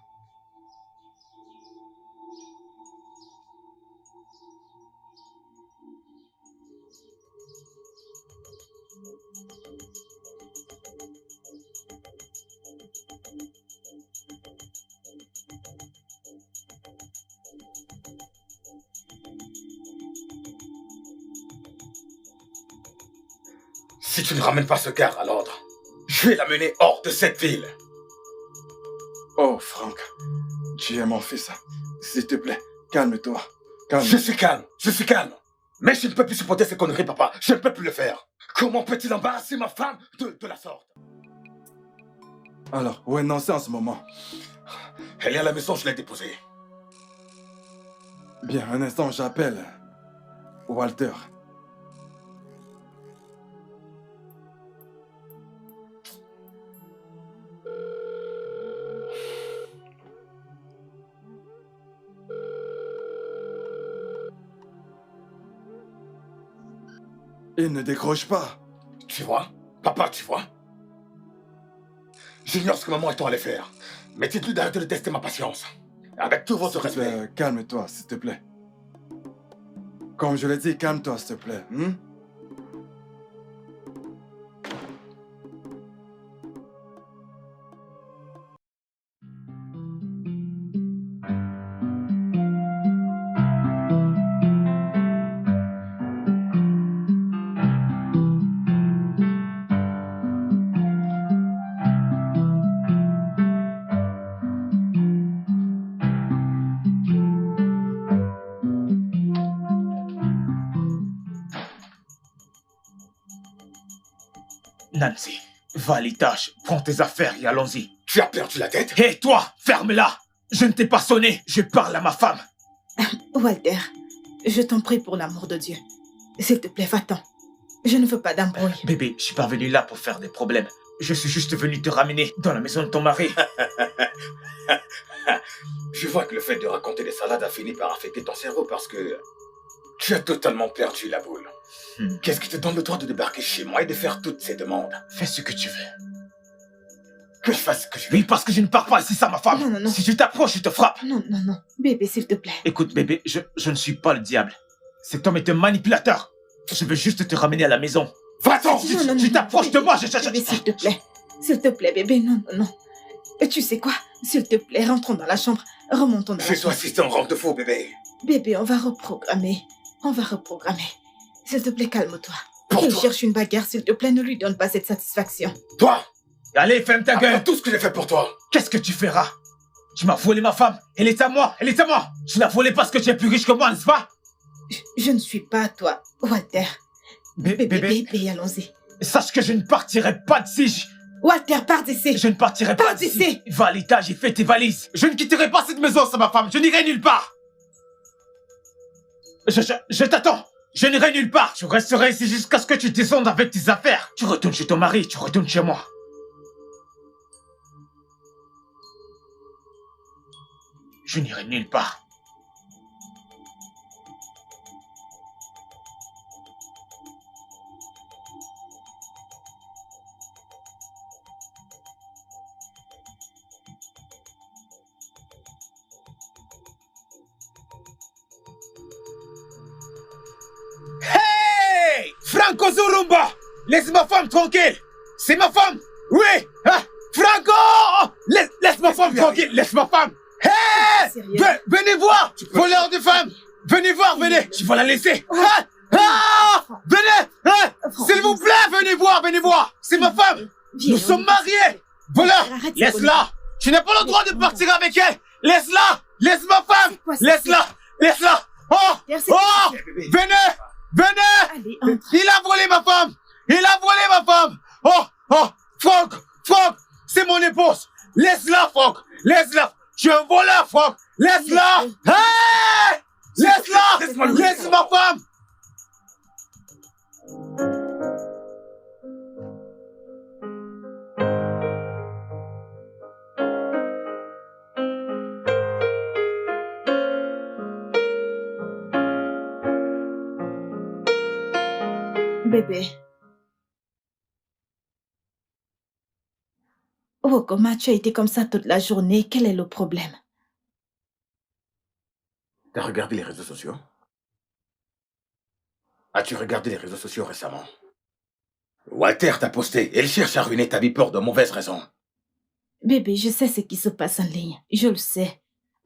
Si tu ne ramènes pas ce gars à l'ordre, je vais l'amener hors de cette ville. Oh, Frank, tu es mon fils. S'il te plaît, calme-toi. Calme. Je suis calme. Mais je ne peux plus supporter ces conneries, papa. Je ne peux plus le faire. Comment peut-il embarrasser ma femme de la sorte? Alors, où est Nancy en ce moment? Elle est à la maison, je l'ai déposée. Bien, un instant, j'appelle Walter. Il ne décroche pas. Tu vois? Papa, tu vois? J'ignore ce que maman et toi allaient faire. Mais dites-lui d'arrêter de tester ma patience. Avec tout votre respect. Calme-toi, s'il te plaît. Comme je l'ai dit, calme-toi, s'il te plaît. Nancy, va à l'étage, prends tes affaires et allons-y. Tu as perdu la tête? Hé, toi, ferme-la! Je ne t'ai pas sonné, je parle à ma femme. Walter, je t'en prie pour l'amour de Dieu. S'il te plaît, va-t'en. Je ne veux pas d'embrouille. Bébé, je suis pas venu là pour faire des problèmes. Je suis juste venu te ramener dans la maison de ton mari. Je vois que le fait de raconter des salades a fini par affecter ton cerveau parce que tu as totalement perdu la boule. Qu'est-ce qui te donne le droit de débarquer chez moi et de faire toutes ces demandes? Fais ce que tu veux. Que je fasse ce que je veux? Oui, parce que je ne parle pas ici, ça, ma femme. Non. Si tu t'approches, je te frappe. Non. Bébé, s'il te plaît. Écoute, bébé, je ne suis pas le diable. Cet homme est un manipulateur. Je veux juste te ramener à la maison. Va-t'en! Tu t'approches de moi, Bébé, s'il te plaît. S'il te plaît, bébé, non. Et tu sais quoi? S'il te plaît, rentrons dans la chambre. Remontons dans la chambre. Fais-toi assister en rang de faux, bébé. Bébé, on va reprogrammer. S'il te plaît, calme-toi. Pour Il toi. cherche une bagarre, s'il te plaît, ne lui donne pas cette satisfaction. Toi! Allez, ferme ta gueule. Après tout ce que j'ai fait pour toi. Qu'est-ce que tu feras? Tu m'as volé ma femme. Elle est à moi. Tu l'as volée parce que tu es plus riche que moi, n'est-ce pas? Je ne suis pas toi, Walter. Bébé, allons-y. Sache que je ne partirai pas d'ici. Walter, pars d'ici. Je ne partirai pas Pars d'ici. d'ici. Va à l'étage et fais tes valises. Je ne quitterai pas cette maison sans ma femme. Je n'irai nulle part. Je t'attends. Je n'irai nulle part. Je resterai ici jusqu'à ce que tu descendes avec tes affaires. Tu retournes chez ton mari, tu retournes chez moi. Je n'irai nulle part. Hey! Franco Zurumba! Laisse ma femme tranquille! C'est ma femme! Oui! Ah! Franco! tranquille, laisse ma femme. Hé! Venez voir! Voleur de femmes! Venez voir, venez! Je vais la laisser! Venez! S'il vous plaît, venez voir! C'est ma femme! Nous sommes mariés! Voleur! Laisse-la! Tu n'as pas le droit de partir avec elle! Laisse-la! Laisse ma femme! Laisse-la! Oh! Venez! Il a volé ma femme! Oh! Franck! C'est mon épouse! Laisse-la, Franck! Laisse-la! Tu es un voleur, Franck! Laisse-la! Hey! Laisse-la! Laisse ma femme! Bébé. Oh, comment tu as été comme ça toute la journée? Quel est le problème? T'as regardé les réseaux sociaux? As-tu regardé les réseaux sociaux récemment? Walter t'a posté. Il cherche à ruiner ta vie pour de mauvaises raisons. Bébé, je sais ce qui se passe en ligne. Je le sais.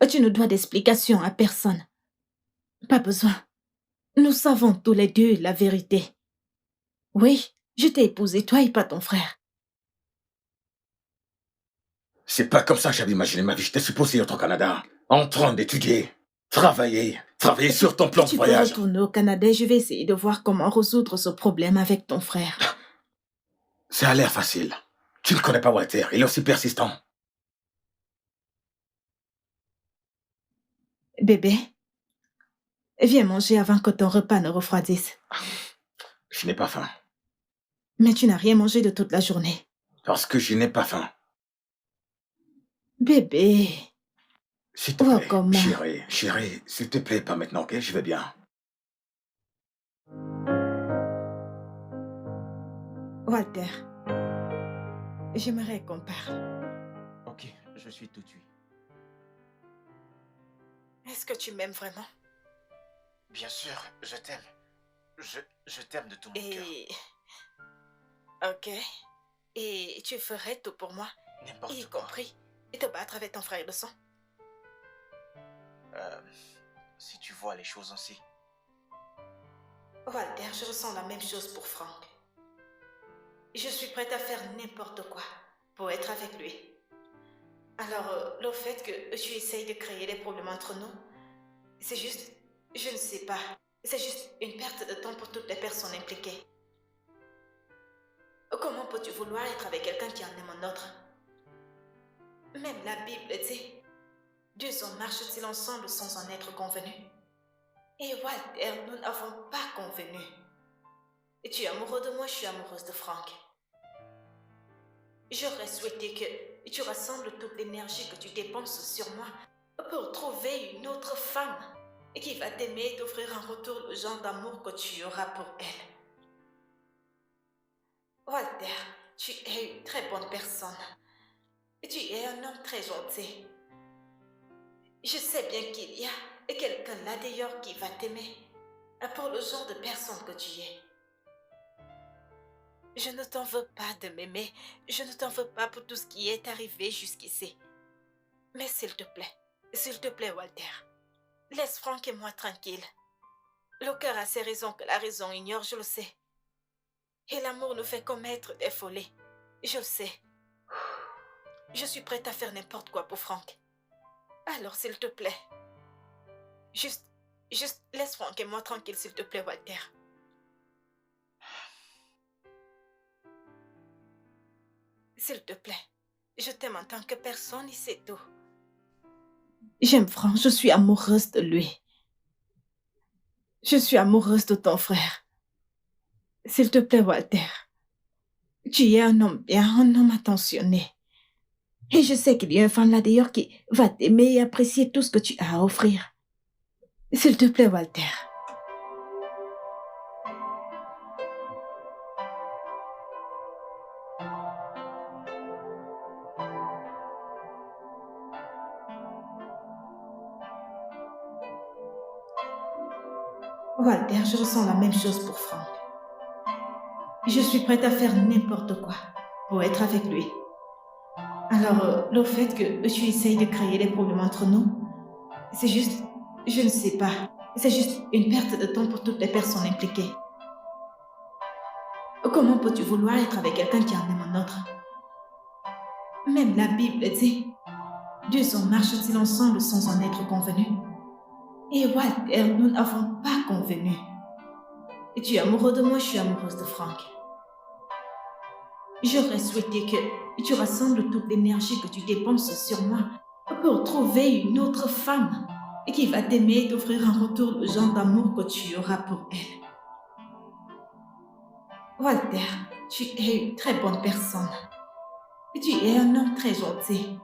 Tu ne dois d'explications à personne. Pas besoin. Nous savons tous les deux la vérité. Oui, je t'ai épousé, toi et pas ton frère. C'est pas comme ça que j'avais imaginé ma vie. J'étais supposé être au Canada, en train d'étudier, travailler sur ton plan de voyage. Tu peux retourner au Canada et je vais essayer de voir comment résoudre ce problème avec ton frère. Ça a l'air facile. Tu ne connais pas Walter, il est aussi persistant. Bébé, viens manger avant que ton repas ne refroidisse. Je n'ai pas faim. Mais tu n'as rien mangé de toute la journée. Parce que je n'ai pas faim. Bébé. S'il te plaît, comment? chérie, s'il te plaît, pas maintenant, ok? Je vais bien. Walter, j'aimerais qu'on parle. Ok, je suis tout de suite. Est-ce que tu m'aimes vraiment? Bien sûr, je t'aime. Je t'aime de tout mon cœur. Ok. Et tu ferais tout pour moi, N'importe y quoi. compris te battre avec ton frère de sang? Si tu vois les choses ainsi. Walter, je ressens la même chose pour Franck. Je suis prête à faire n'importe quoi pour être avec lui. Alors, le fait que tu essayes de créer des problèmes entre nous, c'est juste, je ne sais pas, c'est juste une perte de temps pour toutes les personnes impliquées. Comment peux-tu vouloir être avec quelqu'un qui en aime un autre? Même la Bible dit, deux hommes marchent-ils ensemble sans en être convenus? Et Walter, nous n'avons pas convenu. Et tu es amoureux de moi, je suis amoureuse de Franck. J'aurais souhaité que tu rassembles toute l'énergie que tu dépenses sur moi pour trouver une autre femme qui va t'aimer et t'offrir en retour le genre d'amour que tu auras pour elle. Walter, tu es une très bonne personne. Tu es un homme très gentil. Je sais bien qu'il y a quelqu'un là d'ailleurs qui va t'aimer pour le genre de personne que tu es. Je ne t'en veux pas de m'aimer. Je ne t'en veux pas pour tout ce qui est arrivé jusqu'ici. Mais s'il te plaît, Walter, laisse Franck et moi tranquilles. Le cœur a ses raisons que la raison ignore, je le sais. Et l'amour nous fait commettre des folies. Je le sais. Je suis prête à faire n'importe quoi pour Franck. Alors, s'il te plaît. Juste laisse Franck et moi tranquille, s'il te plaît, Walter. S'il te plaît. Je t'aime en tant que personne et c'est tout. J'aime Franck, je suis amoureuse de lui. Je suis amoureuse de ton frère. S'il te plaît, Walter. Tu es un homme bien, un homme attentionné. Et je sais qu'il y a une femme là d'ailleurs qui va t'aimer et apprécier tout ce que tu as à offrir. S'il te plaît, Walter. Walter, je ressens la même chose pour Franck. Je suis prête à faire n'importe quoi pour être avec lui. Alors, le fait que tu essayes de créer des problèmes entre nous, c'est juste, je ne sais pas, c'est juste une perte de temps pour toutes les personnes impliquées. Comment peux-tu vouloir être avec quelqu'un qui en aime un autre? Même la Bible dit, deux hommes marchent-ils ensemble sans en être convenus? Et Walter, nous n'avons pas convenu. Et tu es amoureux de moi, je suis amoureuse de Frank. J'aurais souhaité que tu rassembles toute l'énergie que tu dépenses sur moi pour trouver une autre femme qui va t'aimer et t'offrir en retour le genre d'amour que tu auras pour elle. Walter, tu es une très bonne personne. Tu es un homme très gentil.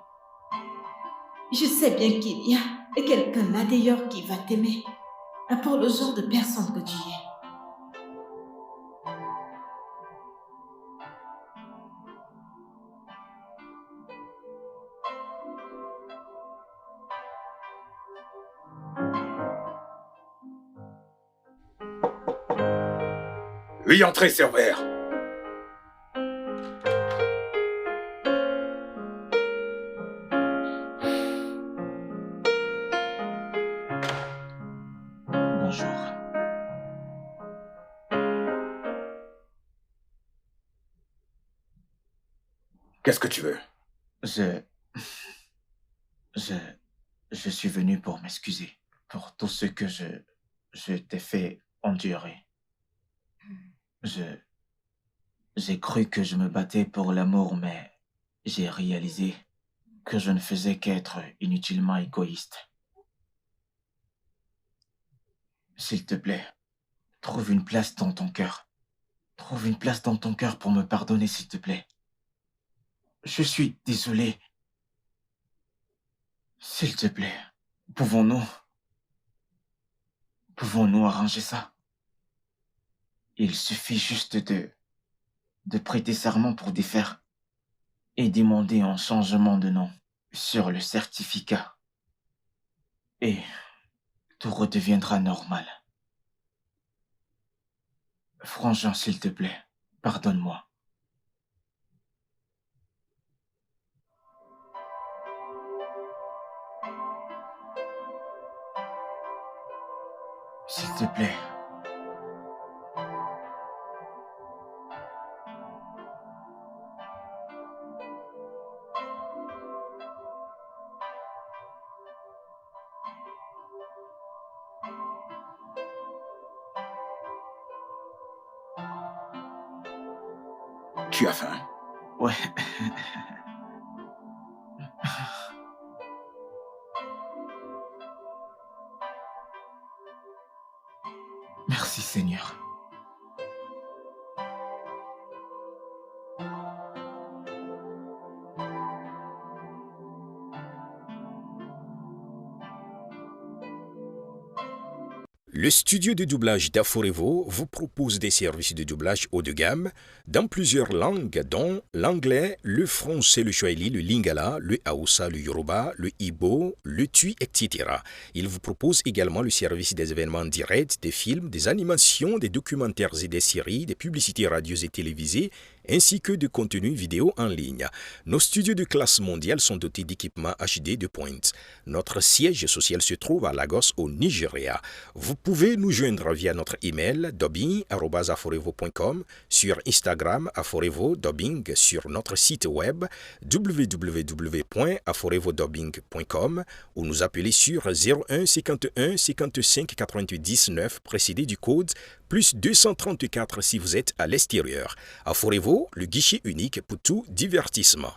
Je sais bien qu'il y a quelqu'un là d'ailleurs qui va t'aimer pour le genre de personne que tu es. Oui, entrez, serveur. Bonjour. Qu'est-ce que tu veux? Je suis venu pour m'excuser pour tout ce que je t'ai fait endurer. J'ai cru que je me battais pour l'amour, mais j'ai réalisé que je ne faisais qu'être inutilement égoïste. S'il te plaît, trouve une place dans ton cœur. Trouve une place dans ton cœur pour me pardonner, s'il te plaît. Je suis désolé. S'il te plaît, pouvons-nous arranger ça? Il suffit juste de prêter serment pour défaire et demander un changement de nom sur le certificat. Et tout redeviendra normal. Frangin, s'il te plaît, pardonne-moi. S'il te plaît. Tu as faim? Ouais. Merci Seigneur. Le studio de doublage d'Aforevo vous propose des services de doublage haut de gamme dans plusieurs langues dont l'anglais, le français, le swahili, le lingala, le hausa, le yoruba, le igbo, le tui, etc. Il vous propose également le service des événements directs, des films, des animations, des documentaires et des séries, des publicités radios et télévisées, ainsi que de contenus vidéo en ligne. Nos studios de classe mondiale sont dotés d'équipements HD de pointe. Notre siège social se trouve à Lagos, au Nigeria. Vous pouvez nous joindre via notre email dubbing@aforevo.com, sur Instagram Aforevo Dubbing, sur notre site web www.aforevodubbing.com ou nous appeler sur 01 51 55 99 précédé du code plus 234 si vous êtes à l'extérieur. Aforevo, le guichet unique pour tout divertissement.